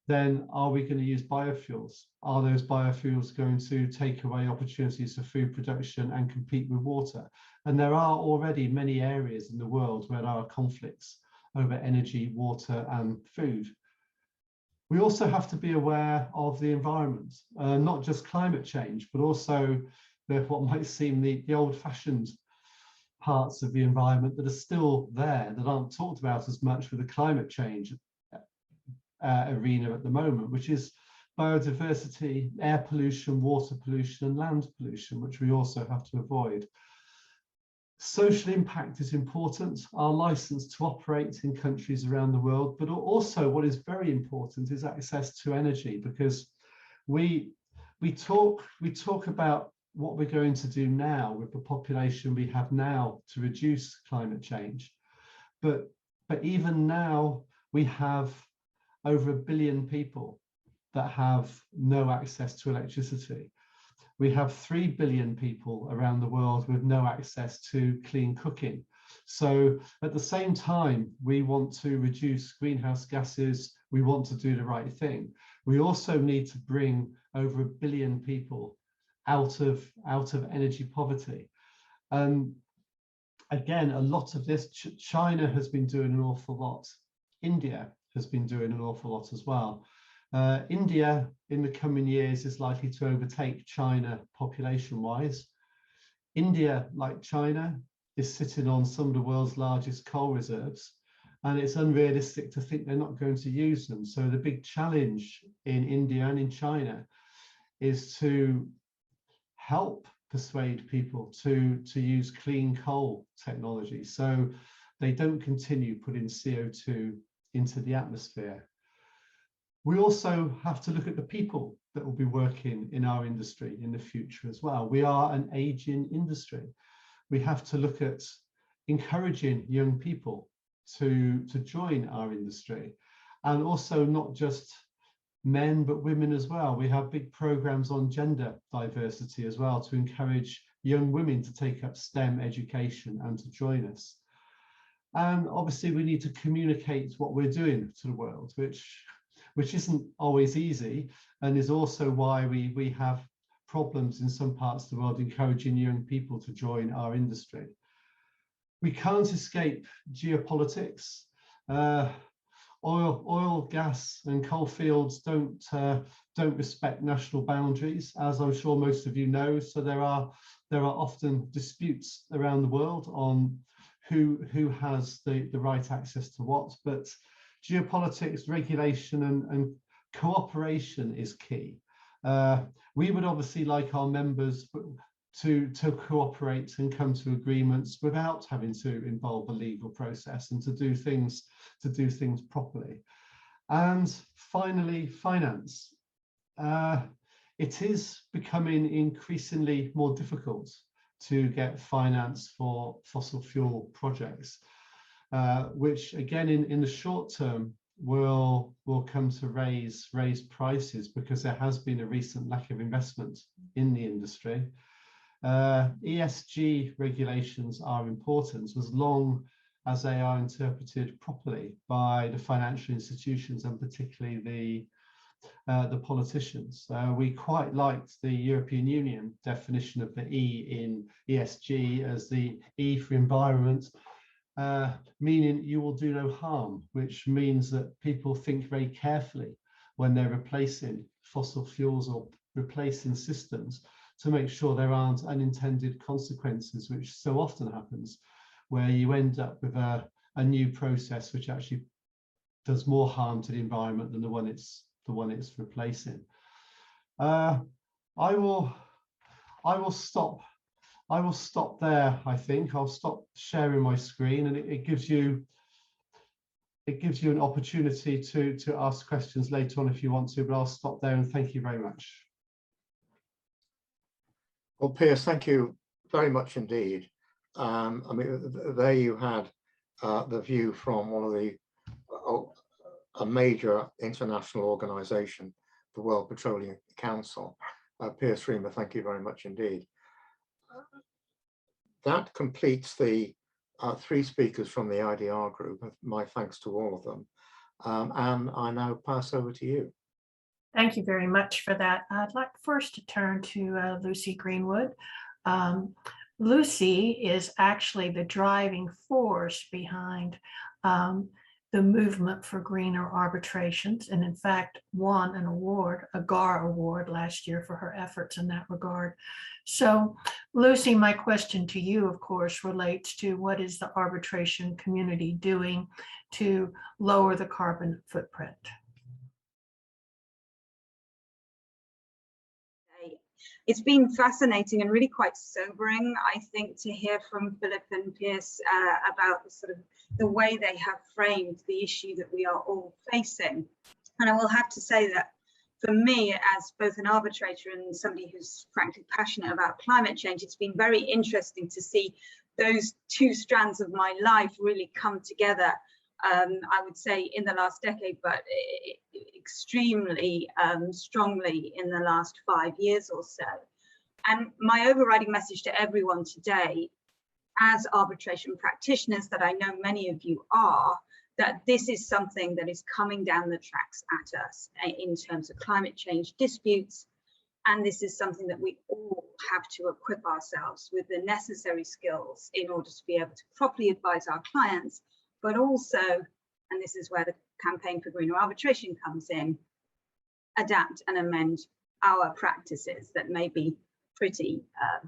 then are we going to use biofuels? Are those biofuels going to take away opportunities for food production and compete with water? And there are already many areas in the world where there are conflicts over energy, water, and food. We also have to be aware of the environment, not just climate change, but also what might seem the old-fashioned parts of the environment that are still there, that aren't talked about as much with the climate change arena at the moment, which is biodiversity, air pollution, water pollution, and land pollution, which we also have to avoid. Social impact is important, our license to operate in countries around the world, but also what is very important is access to energy, because we talk about what we're going to do now with the population we have now to reduce climate change. But even now, we have over 1 billion people that have no access to electricity. We have 3 billion people around the world with no access to clean cooking. So at the same time, we want to reduce greenhouse gases, we want to do the right thing. We also need to bring over 1 billion people out of energy poverty. Again, a lot of this, China has been doing an awful lot. India has been doing an awful lot as well. India in the coming years is likely to overtake China population-wise. India, like China, is sitting on some of the world's largest coal reserves, and it's unrealistic to think they're not going to use them. So the big challenge in India and in China is to help persuade people to use clean coal technology so they don't continue putting CO2 into the atmosphere. We also have to look at the people that will be working in our industry in the future as well. We are an aging industry. We have to look at encouraging young people to join our industry, and also not just men but women as well. We have big programs on gender diversity as well to encourage young women to take up STEM education and to join us. And obviously we need to communicate what we're doing to the world, which isn't always easy, and is also why we have problems in some parts of the world encouraging young people to join our industry. We can't escape geopolitics. Oil, gas and coal fields don't respect national boundaries, as I'm sure most of you know. So there are often disputes around the world on who has the right access to what, but geopolitics, regulation and cooperation is key. We would obviously like our members to cooperate and come to agreements without having to involve a legal process, and to do things properly. And finally, finance. It is becoming increasingly more difficult to get finance for fossil fuel projects, which again in the short term will come to raise prices, because there has been a recent lack of investment in the industry. ESG regulations are important as long as they are interpreted properly by the financial institutions, and particularly the politicians. We quite liked the European Union definition of the E in ESG as the E for environment, meaning you will do no harm, which means that people think very carefully when they're replacing fossil fuels or replacing systems, to make sure there aren't unintended consequences, which so often happens, where you end up with a new process which actually does more harm to the environment than the one it's replacing. I will stop there. I think I'll stop sharing my screen, and it gives you an opportunity to ask questions later on if you want to, but I'll stop there, and thank you very much. Well, Piers, thank you very much indeed. I mean, there you had the view from one of a major international organization, the World Petroleum Council. Piers Freeman, thank you very much indeed. That completes the 3 speakers from the IDR group. My thanks to all of them. And I now pass over to you. Thank you very much for that. I'd like first to turn to Lucy Greenwood. Lucy is actually the driving force behind the movement for greener arbitrations, and in fact won an award, a GAR award last year for her efforts in that regard. So Lucy, my question to you, of course, relates to what is the arbitration community doing to lower the carbon footprint? It's been fascinating and really quite sobering, I think, to hear from Philip and Piers about the way they have framed the issue that we are all facing. And I will have to say that for me, as both an arbitrator and somebody who's frankly passionate about climate change, it's been very interesting to see those 2 strands of my life really come together, I would say in the last decade, but extremely strongly in the last 5 years or so. And my overriding message to everyone today, as arbitration practitioners, that I know many of you are, that this is something that is coming down the tracks at us in terms of climate change disputes, And this is something that we all have to equip ourselves with the necessary skills in order to be able to properly advise our clients, but also, and this is where the campaign for greener arbitration comes in, adapt and amend our practices that may be pretty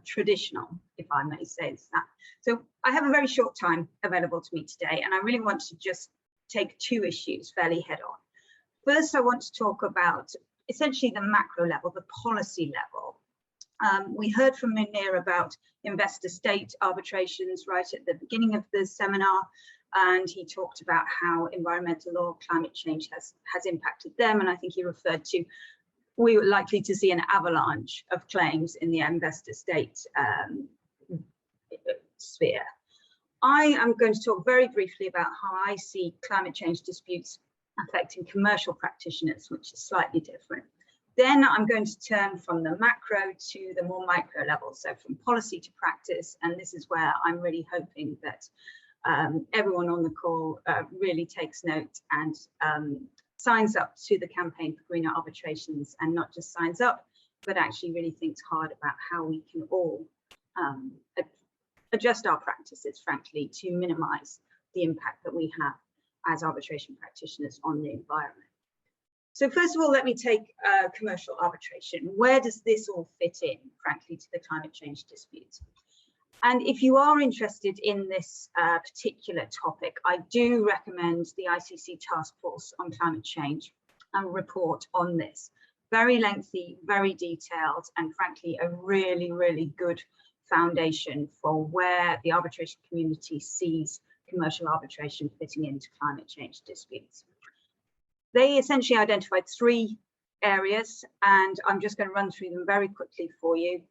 traditional, if I may say that. So I have a very short time available to me today, and I really want to just take two issues fairly head on. First, I want to talk about essentially the macro level, the policy level. We heard from Munir about investor state arbitrations right at the beginning of the seminar, and he talked about how environmental law, climate change has impacted them. And I think he referred to, we were likely to see an avalanche of claims in the investor state sphere. I am going to talk very briefly about how I see climate change disputes affecting commercial practitioners, which is slightly different. Then I'm going to turn from the macro to the more micro level, so from policy to practice, and this is where I'm really hoping that everyone on the call really takes note and signs up to the campaign for greener arbitrations, and not just signs up, but actually really thinks hard about how we can all adjust our practices, frankly, to minimize the impact that we have as arbitration practitioners on the environment. So first of all, let me take commercial arbitration. Where does this all fit in, frankly, to the climate change disputes? And if you are interested in this particular topic, I do recommend the ICC Task Force on Climate Change and report on this. Very lengthy, very detailed, and frankly, a really, really good foundation for where the arbitration community sees commercial arbitration fitting into climate change disputes. They essentially identified three areas, and I'm just going to run through them very quickly for you.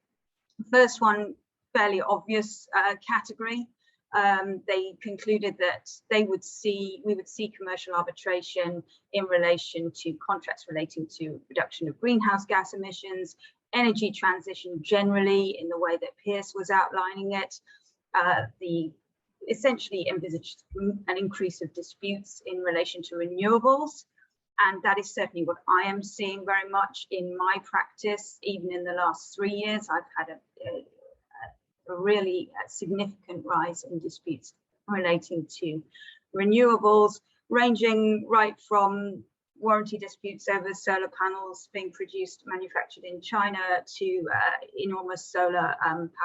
The first one, fairly obvious category. They concluded that we would see commercial arbitration in relation to contracts relating to reduction of greenhouse gas emissions, energy transition generally in the way that Pierce was outlining it. The essentially envisaged an increase of disputes in relation to renewables. And that is certainly what I am seeing very much in my practice. Even in the last 3 years, I've had a really significant rise in disputes relating to renewables, ranging right from warranty disputes over solar panels being manufactured in China to enormous solar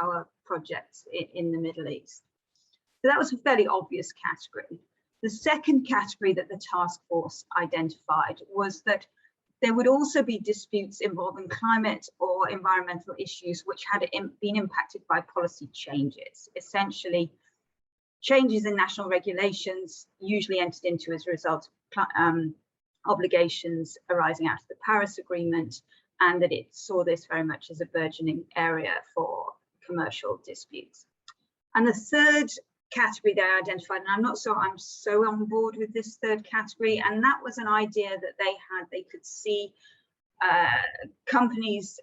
power projects in the Middle East. So that was a fairly obvious category. The second category that the task force identified was that there would also be disputes involving climate or environmental issues which had been impacted by policy changes, essentially changes in national regulations usually entered into as a result of obligations arising out of the Paris Agreement, and that it saw this very much as a burgeoning area for commercial disputes. And the third category they identified, and I'm not so on board with this third category, and that was an idea that they could see companies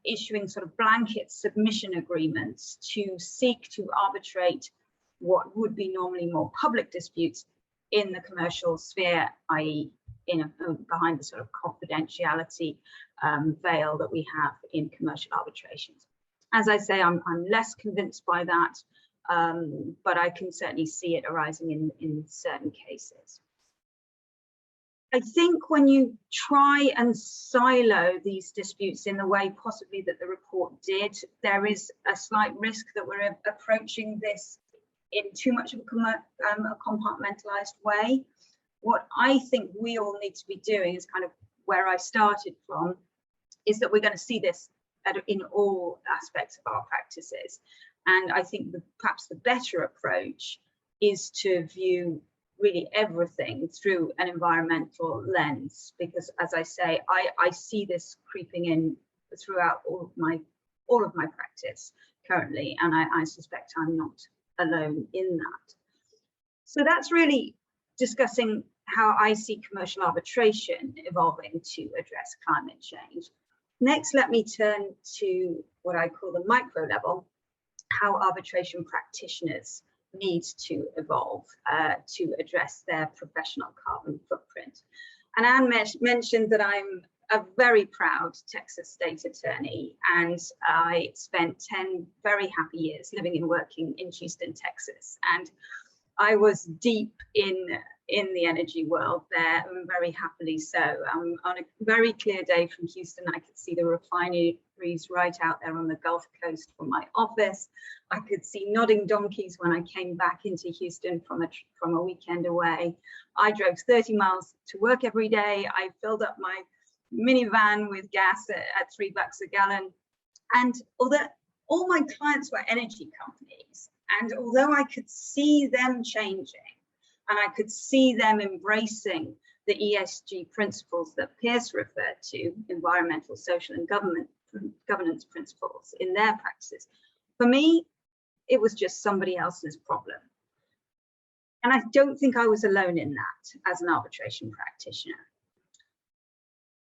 issuing sort of blanket submission agreements to seek to arbitrate what would be normally more public disputes in the commercial sphere, i.e. behind the sort of confidentiality veil that we have in commercial arbitrations. As I say, I'm less convinced by that. But I can certainly see it arising in certain cases. I think when you try and silo these disputes in the way possibly that the report did, there is a slight risk that we're approaching this in too much of a compartmentalized way. What I think we all need to be doing is kind of where I started from, is that we're going to see this in all aspects of our practices. And I think perhaps the better approach is to view really everything through an environmental lens, because as I say, I see this creeping in throughout all of my practice currently, and I suspect I'm not alone in that. So that's really discussing how I see commercial arbitration evolving to address climate change. Next, let me turn to what I call the micro level, how arbitration practitioners need to evolve to address their professional carbon footprint. And Anne mentioned that I'm a very proud Texas state attorney, and I spent 10 very happy years living and working in Houston, Texas. And I was deep in the energy world there, and very happily so. On a very clear day from Houston, I could see the refineries right out there on the Gulf Coast from my office. I could see nodding donkeys when I came back into Houston from a weekend away. I drove 30 miles to work every day. I filled up my minivan with gas at $3 a gallon. And although all my clients were energy companies, and although I could see them changing, and I could see them embracing the ESG principles that Pierce referred to, environmental, social, and governance principles in their practices, for me, it was just somebody else's problem. And I don't think I was alone in that as an arbitration practitioner.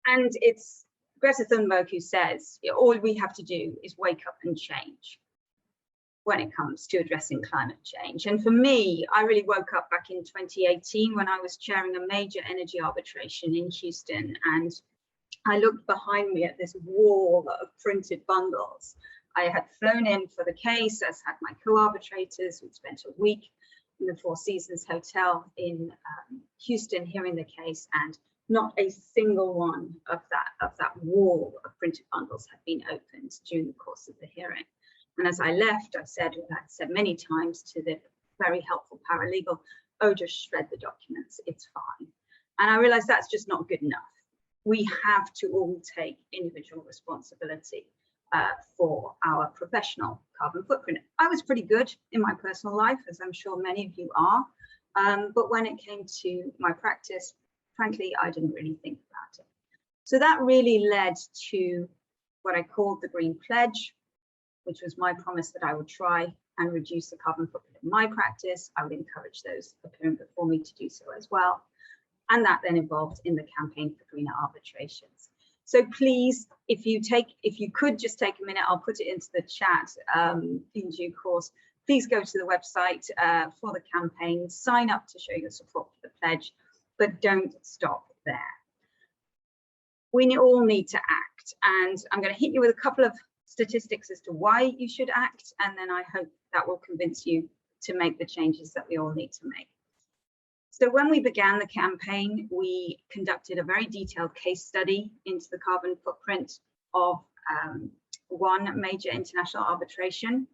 And it's Greta Thunberg who says, all we have to do is wake up and change when it comes to addressing climate change. And for me, I really woke up back in 2018 when I was chairing a major energy arbitration in Houston, and I looked behind me at this wall of printed bundles. I had flown in for the case, as had my co-arbitrators. We'd spent a week in the Four Seasons Hotel in Houston hearing the case, and not a single one of that wall of printed bundles had been opened during the course of the hearing. And as I left, I said many times to the very helpful paralegal, oh, just shred the documents, it's fine. And I realized that's just not good enough. We have to all take individual responsibility for our professional carbon footprint. I was pretty good in my personal life, as I'm sure many of you are. But when it came to my practice, frankly, I didn't really think about it. So that really led to what I called the Green Pledge, which was my promise that I would try and reduce the carbon footprint in my practice. I would encourage those appearing before me to do so as well. And that then evolved in the campaign for greener arbitrations. So please, if you could just take a minute, I'll put it into the chat in due course. Please go to the website for the campaign, sign up to show your support for the pledge, but don't stop there. We all need to act, and I'm going to hit you with a couple of statistics as to why you should act, and then I hope that will convince you to make the changes that we all need to make. So when we began the campaign, we conducted a very detailed case study into the carbon footprint of one major international arbitration,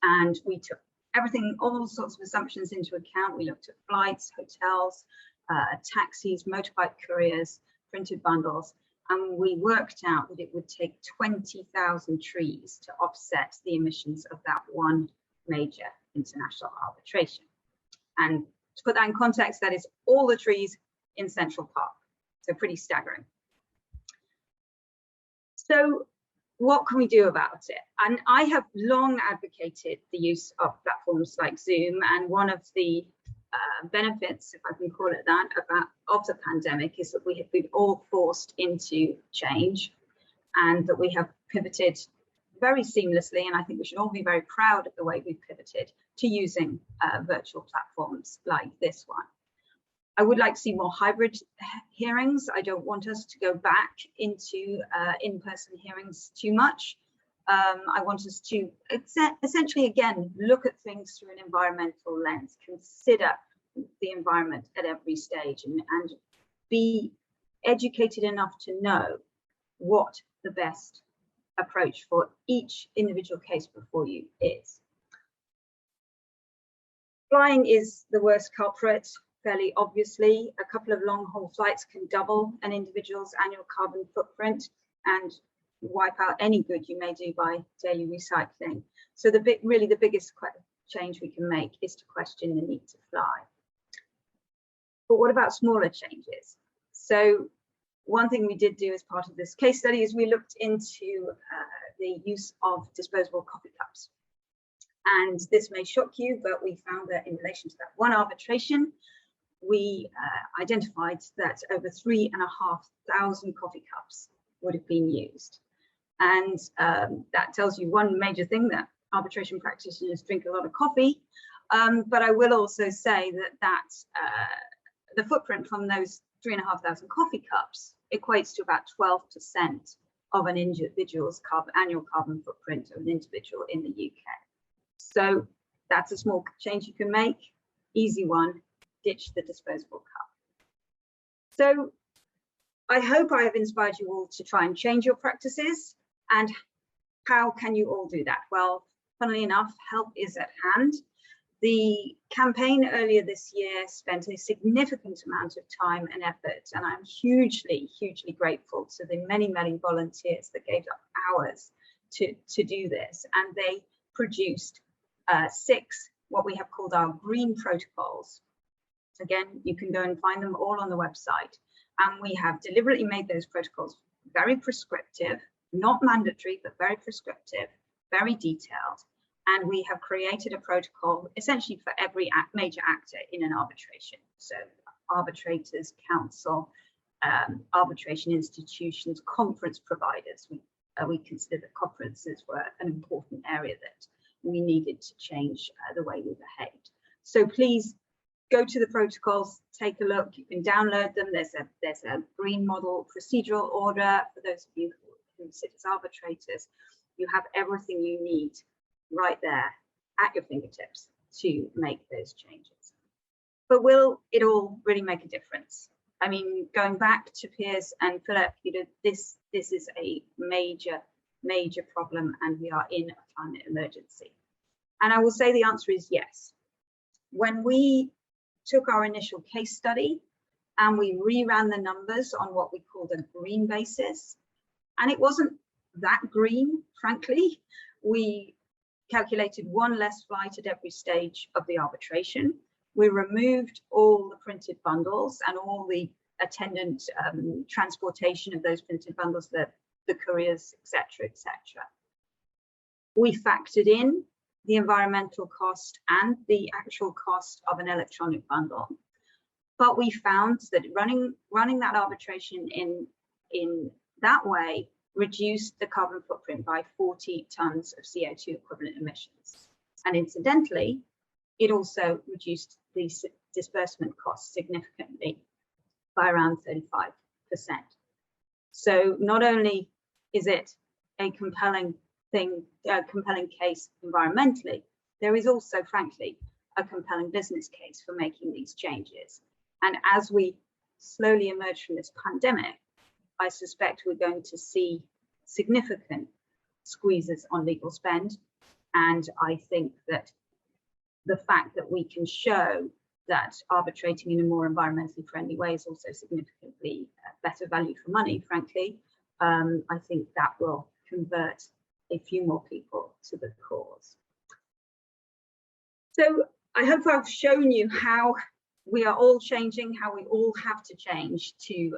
and we took everything, all sorts of assumptions into account. We looked at flights, hotels, taxis, motorbike couriers, printed bundles, and we worked out that it would take 20,000 trees to offset the emissions of that one major international arbitration. And to put that in context, that is all the trees in Central Park, so pretty staggering. So what can we do about it? And I have long advocated the use of platforms like Zoom, and one of the benefits, if I can call it that, of the pandemic is that we have been all forced into change, and that we have pivoted very seamlessly, and I think we should all be very proud of the way we've pivoted to using virtual platforms like this one. I would like to see more hybrid hearings. I don't want us to go back into in-person hearings too much. I want us to essentially, again, look at things through an environmental lens, consider the environment at every stage, and be educated enough to know what the best approach for each individual case before you is. Flying is the worst culprit, fairly obviously. A couple of long-haul flights can double an individual's annual carbon footprint and wipe out any good you may do by daily recycling. So really the biggest change we can make is to question the need to fly. But what about smaller changes? So one thing we did do as part of this case study is we looked into the use of disposable coffee cups. And this may shock you, but we found that in relation to that one arbitration, we identified that over 3,500 coffee cups would have been used. And that tells you one major thing, that arbitration practitioners drink a lot of coffee. But I will also say that the footprint from those 3,500 coffee cups equates to about 12% of an individual's annual carbon footprint of an individual in the UK. So that's a small change you can make. Easy one, ditch the disposable cup. So I hope I have inspired you all to try and change your practices. And how can you all do that? Well, funnily enough, help is at hand. The campaign earlier this year spent a significant amount of time and effort, and I'm hugely, hugely grateful to the many, many volunteers that gave up hours to do this. And they produced 6, what we have called our green protocols. Again, you can go and find them all on the website. And we have deliberately made those protocols very prescriptive, not mandatory, but very prescriptive, very detailed. And we have created a protocol essentially for every major actor in an arbitration. So arbitrators, counsel, arbitration institutions, conference providers. We consider that conferences were an important area that we needed to change the way we behaved. So please go to the protocols, take a look. You can download them. There's a green model procedural order for those of you who sit as arbitrators. You have everything you need right there at your fingertips to make those changes. But will it all really make a difference? I mean, going back to Piers and Philip, this is a major problem, and we are in a climate emergency. And I will say the answer is yes. When we took our initial case study and we reran the numbers on what we called a green basis, and it wasn't that green, frankly. We calculated 1 less flight at every stage of the arbitration. We removed all the printed bundles and all the attendant transportation of those printed bundles, the couriers, etc., etc. We factored in the environmental cost and the actual cost of an electronic bundle. But we found that running that arbitration in that way reduced the carbon footprint by 40 tons of CO2 equivalent emissions. And incidentally, it also reduced the disbursement costs significantly by around 35%. So not only is it a compelling case environmentally, there is also, frankly, a compelling business case for making these changes. And as we slowly emerge from this pandemic, I suspect we're going to see significant squeezes on legal spend. And I think that the fact that we can show that arbitrating in a more environmentally friendly way is also significantly better value for money, frankly, I think that will convert a few more people to the cause. So I hope I've shown you how we are all changing, how we all have to change to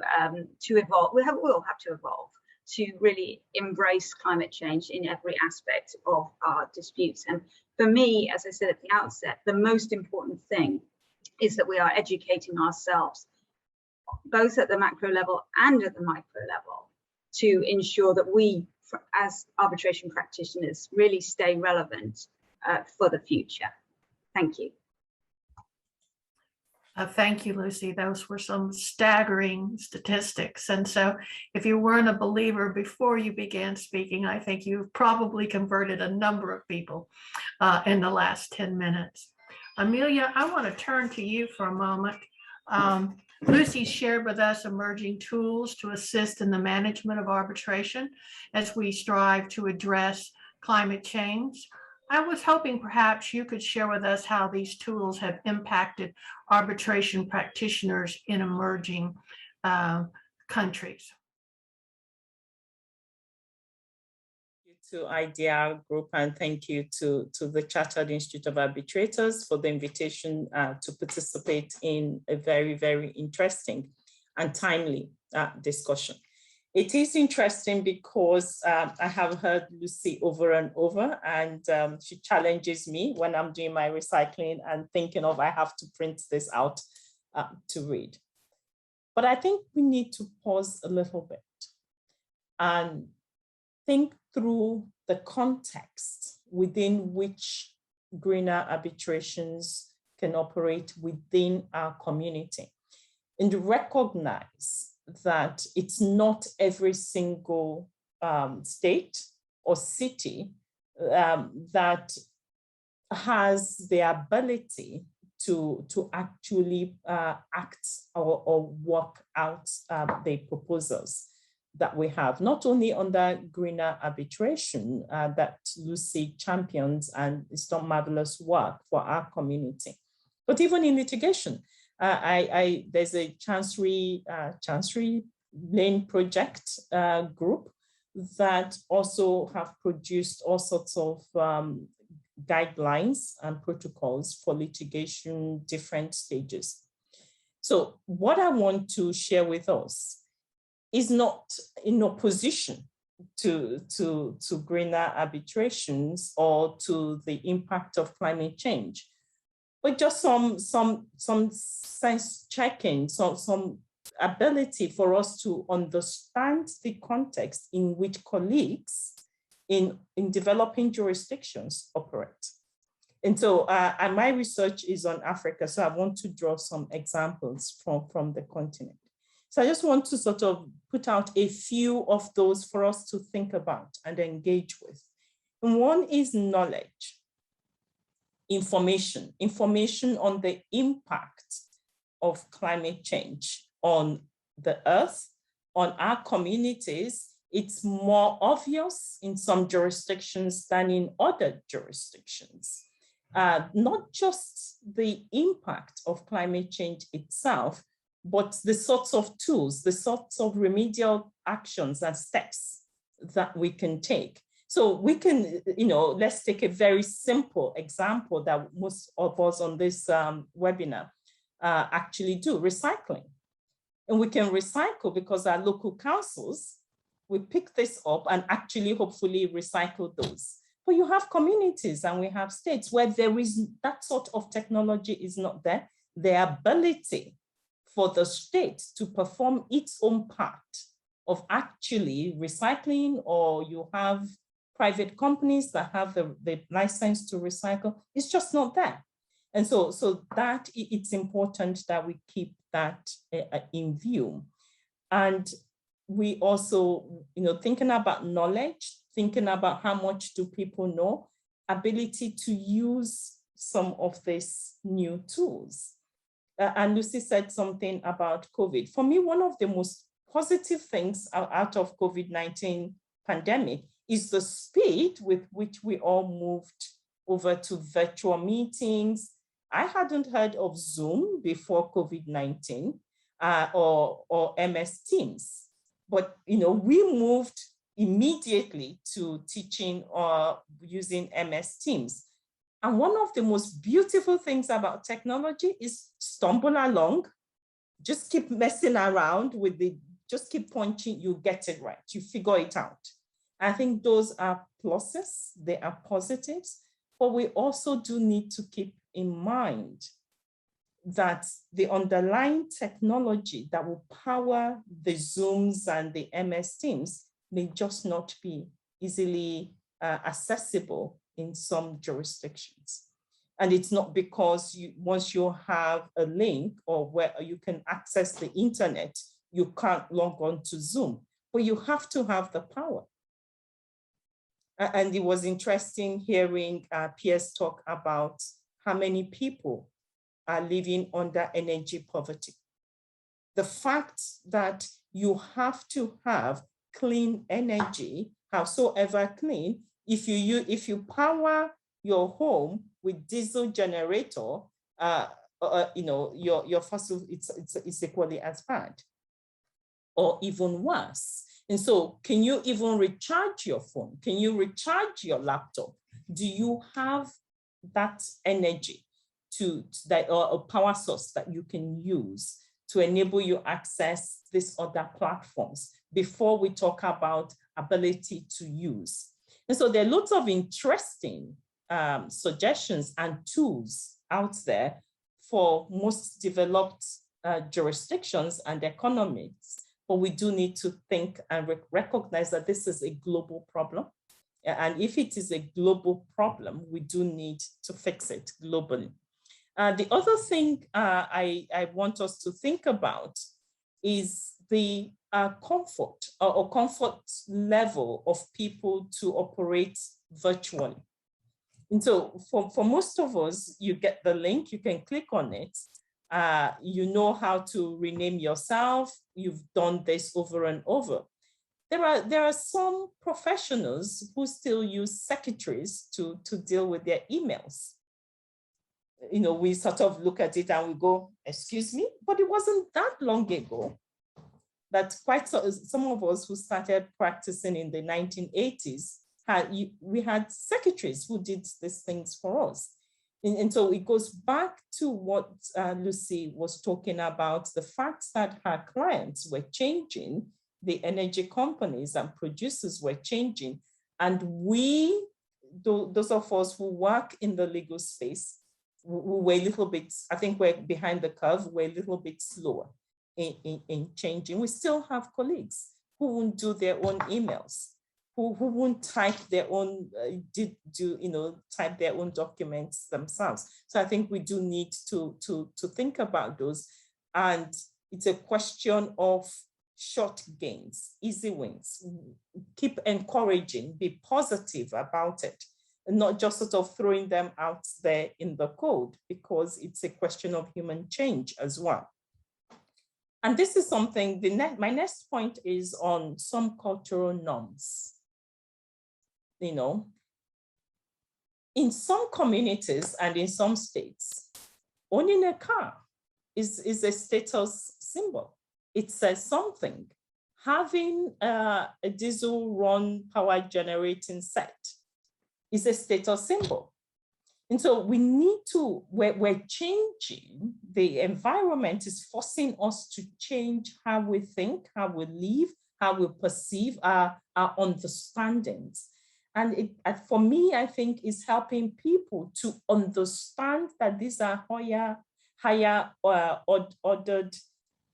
evolve. We all have to evolve to really embrace climate change in every aspect of our disputes. And for me, as I said at the outset, the most important thing is that we are educating ourselves, both at the macro level and at the micro level, to ensure that we, as arbitration practitioners, really stay relevant for the future. Thank you. Thank you, Lucy. Those were some staggering statistics. And so if you weren't a believer before you began speaking, I think you've probably converted a number of people in the last 10 minutes. Amelia, I want to turn to you for a moment. Lucy shared with us emerging tools to assist in the management of arbitration as we strive to address climate change. I was hoping perhaps you could share with us how these tools have impacted arbitration practitioners in emerging countries. To Idr Group, and thank you to the Chartered Institute of Arbitrators for the invitation to participate in a very, very interesting and timely discussion. It is interesting because I have heard Lucy over and over, and she challenges me when I'm doing my recycling and thinking of I have to print this out to read. But I think we need to pause a little bit and think through the context within which greener arbitrations can operate within our community, and to recognize that it's not every single state or city that has the ability to actually act or work out the proposals that we have, not only under greener arbitration that Lucy champions and it's done marvelous work for our community, but even in litigation. There's a Chancery Lane Project group that also have produced all sorts of guidelines and protocols for litigation, different stages. So what I want to share with us is not in opposition to greener arbitrations or to the impact of climate change, but just some sense checking, some ability for us to understand the context in which colleagues in developing jurisdictions operate. And so and my research is on Africa, so I want to draw some examples from the continent. So I just want to sort of put out a few of those for us to think about and engage with. And one is knowledge, information on the impact of climate change on the earth, on our communities. It's more obvious in some jurisdictions than in other jurisdictions. Not just the impact of climate change itself, but the sorts of tools, the sorts of remedial actions and steps that we can take. So we can, let's take a very simple example that most of us on this webinar actually do, recycling. And we can recycle because our local councils will pick this up and actually hopefully recycle those. But you have communities and we have states where there is that sort of technology is not there. The ability for the state to perform its own part of actually recycling, or you have private companies that have the license to recycle, it's just not there. And so that it's important that we keep that in view. And we also, thinking about knowledge, thinking about how much do people know, ability to use some of these new tools. And Lucy said something about COVID. For me, one of the most positive things out of COVID-19 pandemic is the speed with which we all moved over to virtual meetings. I hadn't heard of Zoom before COVID-19 or MS Teams, but we moved immediately to teaching or using MS Teams. And one of the most beautiful things about technology is stumble along, just keep messing around with just keep punching, you get it right, you figure it out. I think those are pluses, they are positives, but we also do need to keep in mind that the underlying technology that will power the Zooms and the MS Teams may just not be easily accessible in some jurisdictions. And it's not because once you have a link or where you can access the internet, you can't log on to Zoom, but you have to have the power. And it was interesting hearing Piers talk about how many people are living under energy poverty. The fact that you have to have clean energy, howsoever clean, if you power your home with diesel generator, your fossil, it's equally as bad or even worse. And so can you even recharge your phone? Can you recharge your laptop? Do you have that energy or a power source that you can use to enable you access these other platforms before we talk about ability to use? And so there are lots of interesting suggestions and tools out there for most developed jurisdictions and economies. But we do need to think and recognize that this is a global problem. And if it is a global problem, we do need to fix it globally. The other thing I want us to think about is the comfort or comfort level of people to operate virtually. And so for most of us, you get the link, you can click on it. You know how to rename yourself. You've done this over and over. There are some professionals who still use secretaries to deal with their emails. You know, we sort of look at it and we go, excuse me, but it wasn't that long ago that quite some of us who started practicing in the 1980s, we had secretaries who did these things for us. And so it goes back to what Lucy was talking about, the fact that her clients were changing, the energy companies and producers were changing. And we, those of us who work in the legal space, we were a little bit, I think we're behind the curve, we're a little bit slower in changing. We still have colleagues who won't do their own emails, who won't type their own, type their own documents themselves. So I think we do need to think about those. And it's a question of short gains, easy wins. Keep encouraging, be positive about it, and not just sort of throwing them out there in the code, because it's a question of human change as well. And this is something, my next point is on some cultural norms. You know, in some communities and in some states, owning a car is a status symbol. It says something. Having a diesel run power generating set is a status symbol. And so we need to, we're changing, the environment is forcing us to change how we think, how we live, how we perceive our understandings. And for me, I think it's helping people to understand that these are higher ordered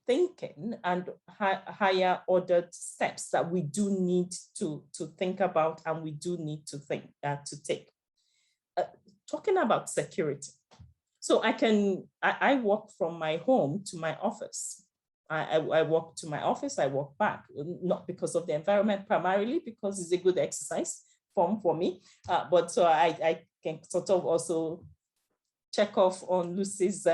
thinking and higher ordered steps that we do need to think about and we do need to take. Talking about security. So I walk from my home to my office. I walk to my office, I walk back, not because of the environment, primarily because it's a good exercise form for me. But so I can sort of also check off on Lucy's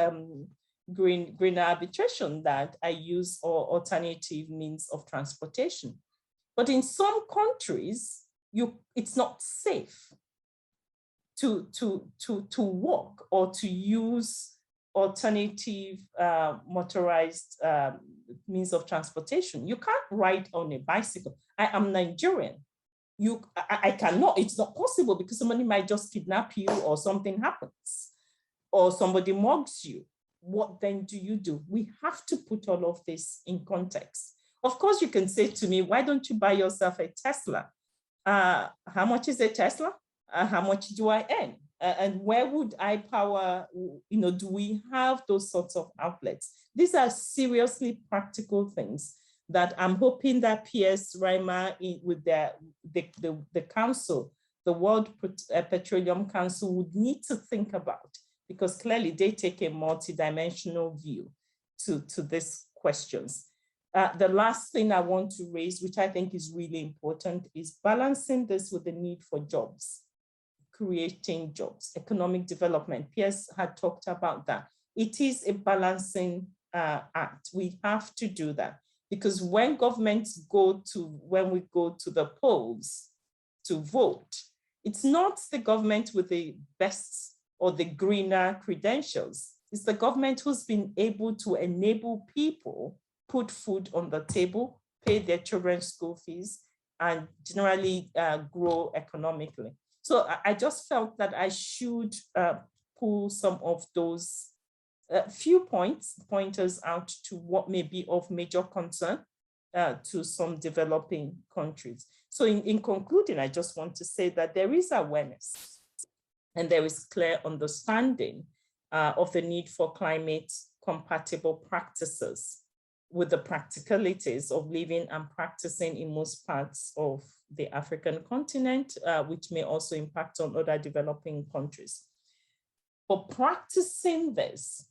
green arbitration that I use or alternative means of transportation. But in some countries, it's not safe to walk or to use alternative motorized means of transportation. You can't ride on a bicycle. I am Nigerian. I cannot, it's not possible because somebody might just kidnap you or something happens or somebody mugs you. What then do you do? We have to put all of this in context. Of course, you can say to me, why don't you buy yourself a Tesla? How much is a Tesla? How much do I earn? And where would I power, do we have those sorts of outlets? These are seriously practical things that I'm hoping that PS Reimer with the council, the World Petroleum Council would need to think about, because clearly they take a multidimensional view to these questions. The last thing I want to raise, which I think is really important, is balancing this with the need for jobs, creating jobs, economic development. PS had talked about that. It is a balancing act. We have to do that because when we go to the polls to vote, it's not the government with the best or the greener credentials. It's the government who's been able to enable people put food on the table, pay their children's school fees, and generally grow economically. So I just felt that I should pull some of those few pointers out to what may be of major concern to some developing countries. So in concluding, I just want to say that there is awareness and there is clear understanding of the need for climate compatible practices with the practicalities of living and practicing in most parts of the African continent, which may also impact on other developing countries. But practicing this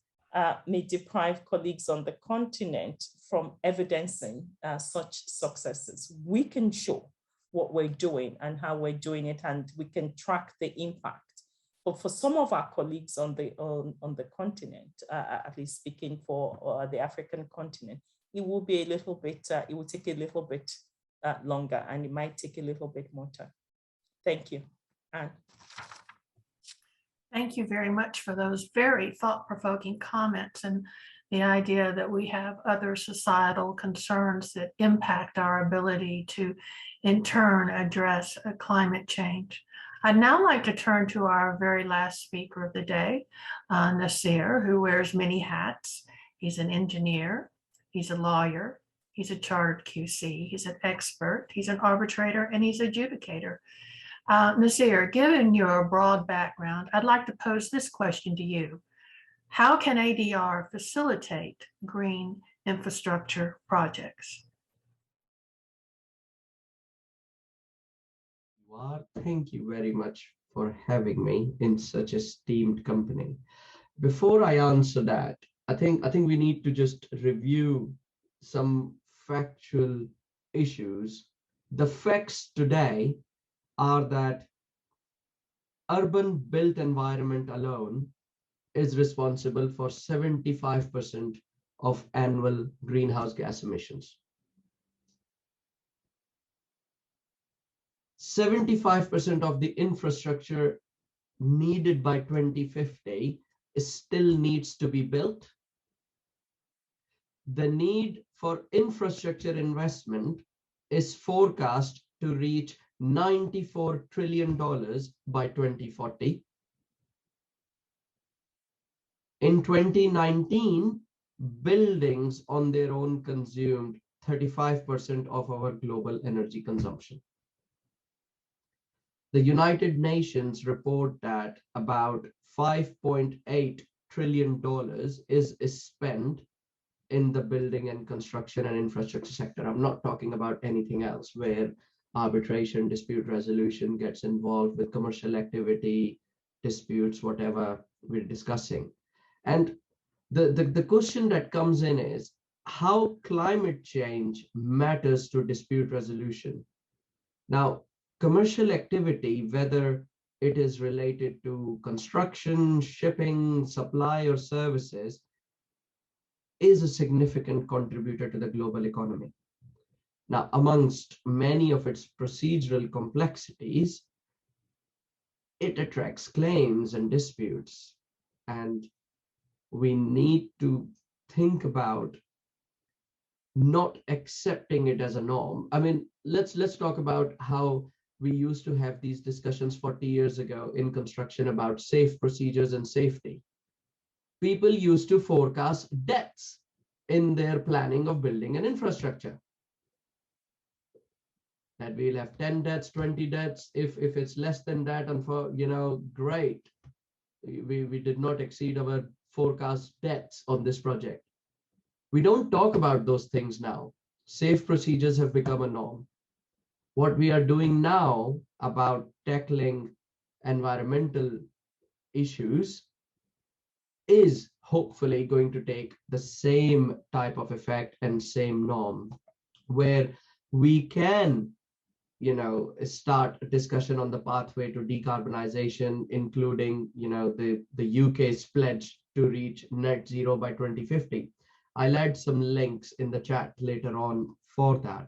may deprive colleagues on the continent from evidencing such successes. We can show what we're doing and how we're doing it, and we can track the impact. But for some of our colleagues on the continent, at least speaking for the African continent, it will be a little bit, it will take a little bit longer, and it might take a little bit more time. Thank you. Anne. Thank you very much for those very thought-provoking comments, and the idea that we have other societal concerns that impact our ability to, in turn, address climate change. I'd now like to turn to our very last speaker of the day, Nasir, who wears many hats. He's an engineer, he's a lawyer, he's a chartered QC, he's an expert, he's an arbitrator, and he's an adjudicator. Nasir, given your broad background, I'd like to pose this question to you. How can ADR facilitate green infrastructure projects? Thank you very much for having me in such a esteemed company. Before I answer that, I think we need to just review some factual issues. The facts today are that urban built environment alone is responsible for 75% of annual greenhouse gas emissions. 75% of the infrastructure needed by 2050 still needs to be built. The need for infrastructure investment is forecast to reach $94 trillion by 2040. In 2019, buildings on their own consumed 35% of our global energy consumption. The United Nations report that about $5.8 trillion is spent in the building and construction and infrastructure sector. I'm not talking about anything else where arbitration, dispute resolution gets involved with commercial activity, disputes, whatever we're discussing. And the question that comes in is how climate change matters to dispute resolution. Now, commercial activity, whether it is related to construction, shipping, supply, or services, is a significant contributor to the global economy. Now, amongst many of its procedural complexities, it attracts claims and disputes, and we need to think about not accepting it as a norm. I mean, let's talk about how we used to have these discussions 40 years ago in construction about safe procedures and safety. People used to forecast deaths in their planning of building an infrastructure. That we'll have 10 deaths, 20 deaths. If it's less than that, and for, great. We did not exceed our forecast deaths on this project. We don't talk about those things now. Safe procedures have become a norm. What we are doing now about tackling environmental issues is hopefully going to take the same type of effect and same norm, where we can, start a discussion on the pathway to decarbonization, including, the UK's pledge to reach net zero by 2050. I'll add some links in the chat later on for that.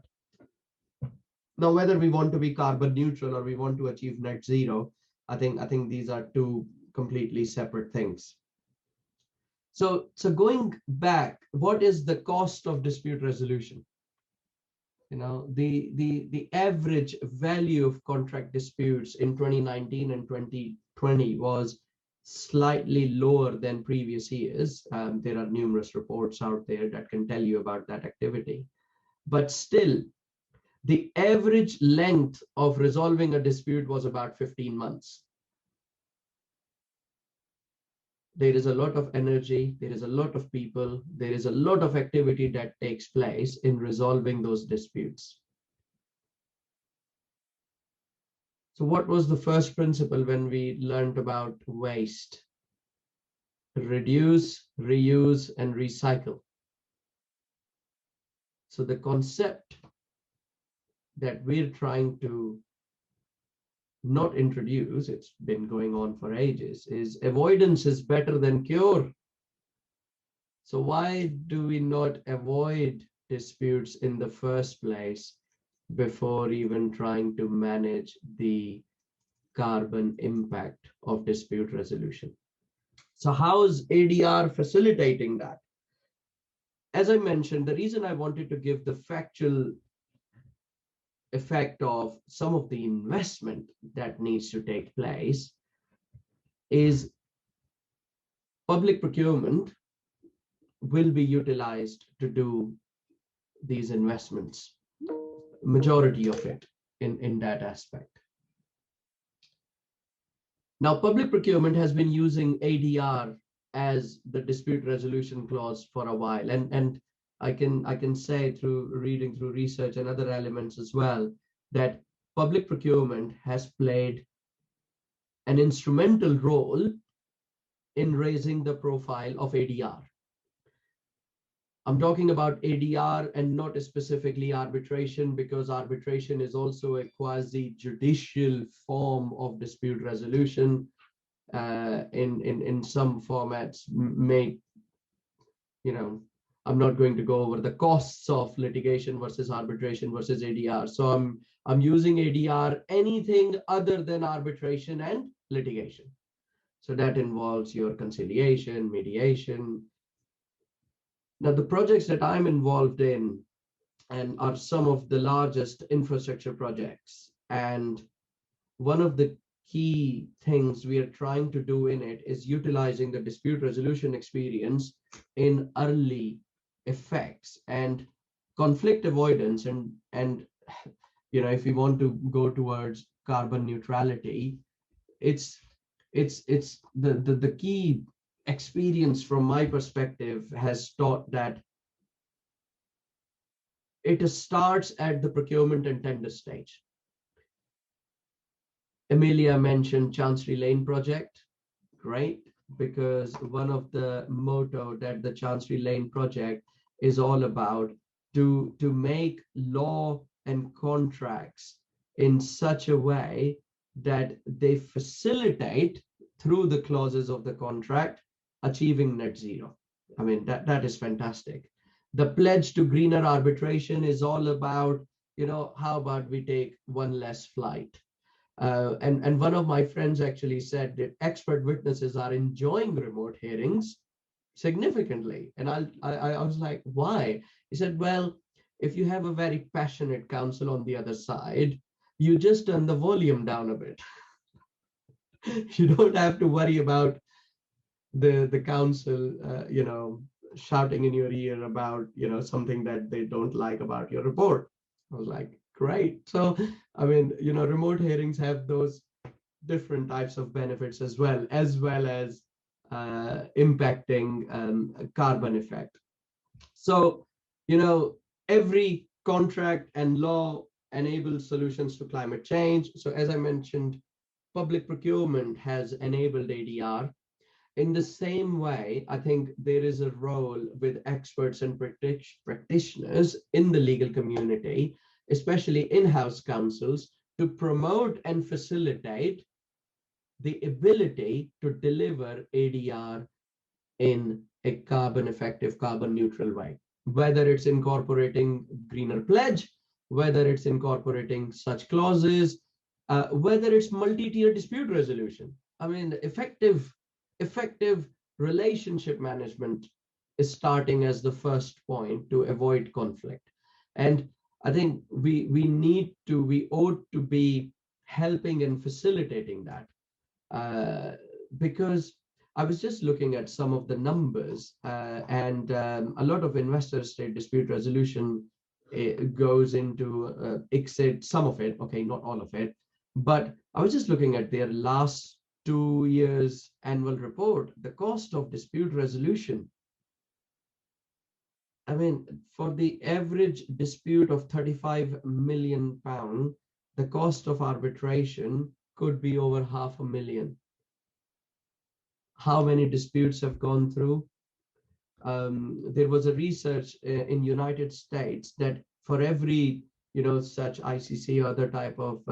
Now, whether we want to be carbon neutral or we want to achieve net zero, I think these are two completely separate things. So going back, what is the cost of dispute resolution? The average value of contract disputes in 2019 and 2020 was slightly lower than previous years. There are numerous reports out there that can tell you about that activity. But still, the average length of resolving a dispute was about 15 months. There is a lot of energy, there is a lot of people, there is a lot of activity that takes place in resolving those disputes. So what was the first principle when we learned about waste? reduce, reuse, and recycle. So the concept that we're trying to not introduce, it's been going on for ages, is avoidance is better than cure. So why do we not avoid disputes in the first place before even trying to manage the carbon impact of dispute resolution? So how is ADR facilitating that? As I mentioned, the reason I wanted to give the factual effect of some of the investment that needs to take place is public procurement will be utilized to do these investments, majority of it in that aspect. Now, public procurement has been using ADR as the dispute resolution clause for a while, and I can say through reading through research and other elements as well that public procurement has played an instrumental role in raising the profile of ADR. I'm talking about ADR and not specifically arbitration, because arbitration is also a quasi-judicial form of dispute resolution. In some formats, I'm not going to go over the costs of litigation versus arbitration versus ADR. So I'm using ADR anything other than arbitration and litigation. So that involves your conciliation, mediation. Now, the projects that I'm involved in and are some of the largest infrastructure projects. And one of the key things we are trying to do in it is utilizing the dispute resolution experience in early effects and conflict avoidance. And if we want to go towards carbon neutrality, it's the key experience from my perspective has taught that it starts at the procurement and tender stage. Emilia mentioned Chancery Lane project, great, because one of the motto that the Chancery Lane project is all about to make law and contracts in such a way that they facilitate through the clauses of the contract achieving net zero. I mean, that is fantastic. The pledge to greener arbitration is all about, how about we take one less flight? And one of my friends actually said that expert witnesses are enjoying remote hearings significantly. And I was like, why? He said, well, if you have a very passionate counsel on the other side, you just turn the volume down a bit. You don't have to worry about the counsel, shouting in your ear about, something that they don't like about your report. I was like, great. So, I mean, remote hearings have those different types of benefits as well as impacting carbon effect. So, every contract and law enables solutions to climate change. So as I mentioned, public procurement has enabled ADR. In the same way, I think there is a role with experts and practitioners in the legal community, especially in-house counsels, to promote and facilitate the ability to deliver ADR in a carbon effective, carbon neutral way, whether it's incorporating greener pledge, whether it's incorporating such clauses, whether it's multi-tier dispute resolution. I mean, effective relationship management is starting as the first point to avoid conflict. And I think we ought to be helping and facilitating that, because I was just looking at some of the numbers, and a lot of investor state dispute resolution goes into ICSID, some of it, okay, not all of it, but I was just looking at their last 2 years annual report. The cost of dispute resolution, I mean, for the average dispute of £35 million, the cost of arbitration could be over £500,000. how many disputes have gone through. There was a research in United States that for every, such ICC or other type of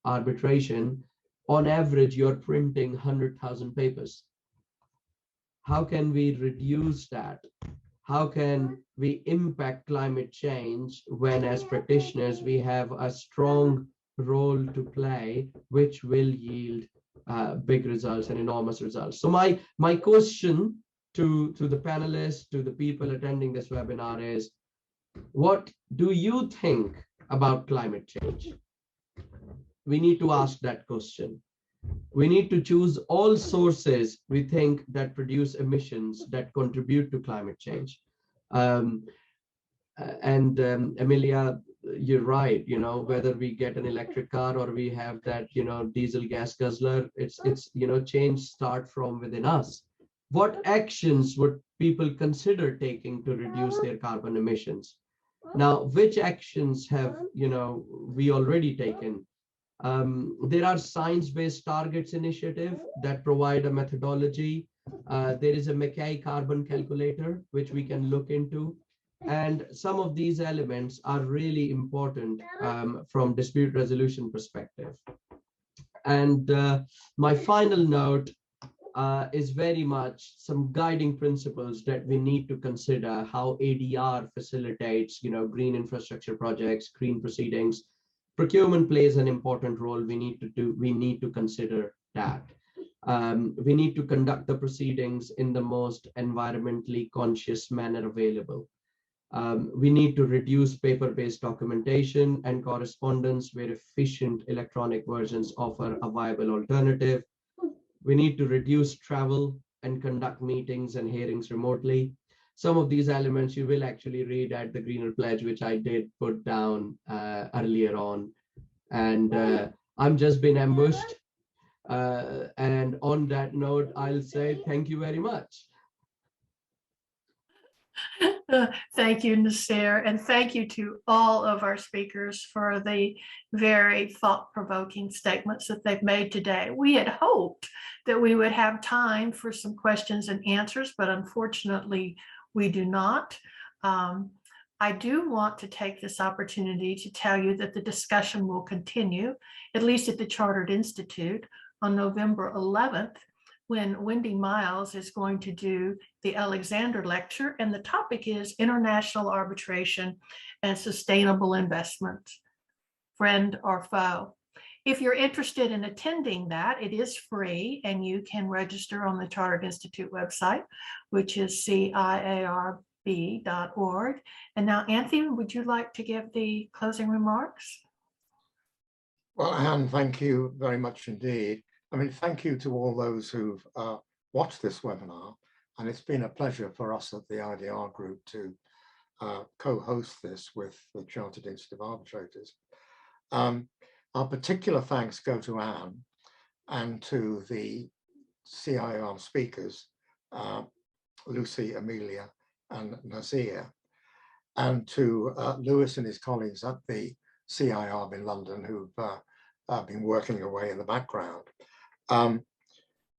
arbitration, on average, you're printing 100,000 papers. How can we reduce that? How can we impact climate change when, as practitioners, we have a strong role to play, which will yield big results and enormous results? So my question to the panelists, to the people attending this webinar is, what do you think about climate change? We need to ask that question. We need to choose all sources we think that produce emissions that contribute to climate change. Emilia, you're right, whether we get an electric car or we have that, diesel gas guzzler, it's change start from within us. What actions would people consider taking to reduce their carbon emissions? Now, which actions have, we already taken? There are science-based targets initiative that provide a methodology. There is a Mackay carbon calculator, which we can look into. And some of these elements are really important from dispute resolution perspective. And my final note is very much some guiding principles that we need to consider how ADR facilitates, green infrastructure projects, green proceedings. Procurement plays an important role. We need to consider that. We need to conduct the proceedings in the most environmentally conscious manner available. We need to reduce paper-based documentation and correspondence where efficient electronic versions offer a viable alternative. We need to reduce travel and conduct meetings and hearings remotely. Some of these elements you will actually read at the Greener Pledge, which I did put down earlier on. And I'm just been ambushed. And on that note, I'll say thank you very much. Thank you, Nasir, and thank you to all of our speakers for the very thought-provoking statements that they've made today. We had hoped that we would have time for some questions and answers, but unfortunately, we do not. I do want to take this opportunity to tell you that the discussion will continue, at least at the Chartered Institute, on November 11th, when Wendy Miles is going to do the Alexander Lecture, and the topic is International Arbitration and Sustainable Investment, Friend or Foe. If you're interested in attending that, it is free, and you can register on the Chartered Institute website, which is ciarb.org. And now, Anthony, would you like to give the closing remarks? Well, Anne, thank you very much indeed. I mean, thank you to all those who've watched this webinar, and it's been a pleasure for us at the IDR Group to co-host this with the Chartered Institute of Arbitrators. Our particular thanks go to Anne and to the CIR speakers, Lucy, Amelia, and Nasir, and to Lewis and his colleagues at the CIR in London who've been working away in the background.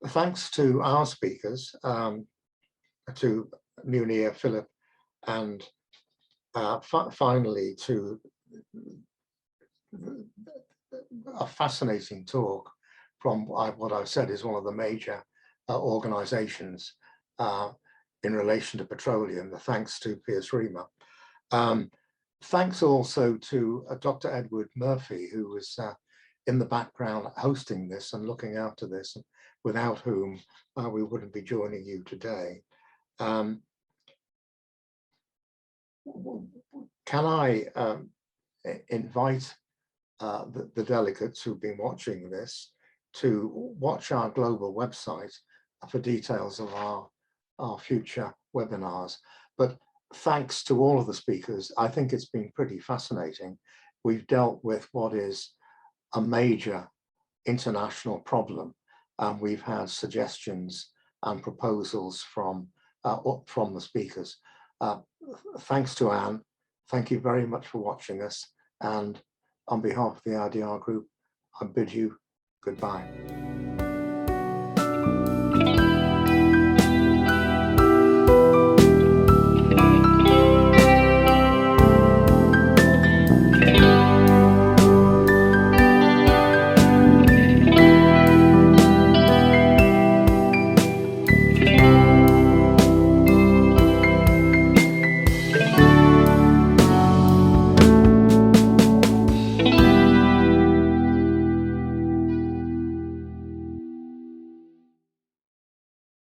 Thanks to our speakers, to Munir, Philip, and finally to a fascinating talk from what I've said is one of the major organizations in relation to petroleum. The thanks to Piers Riemer. Thanks also to Dr. Edward Murphy, who was in the background hosting this and looking after this, without whom we wouldn't be joining you today. Can I invite the delegates who've been watching this to watch our global website for details of our future webinars. But thanks to all of the speakers, I think it's been pretty fascinating. We've dealt with what is a major international problem, and we've had suggestions and proposals from the speakers. Thanks to Anne. Thank you very much for watching us, and on behalf of the IDR Group, I bid you goodbye.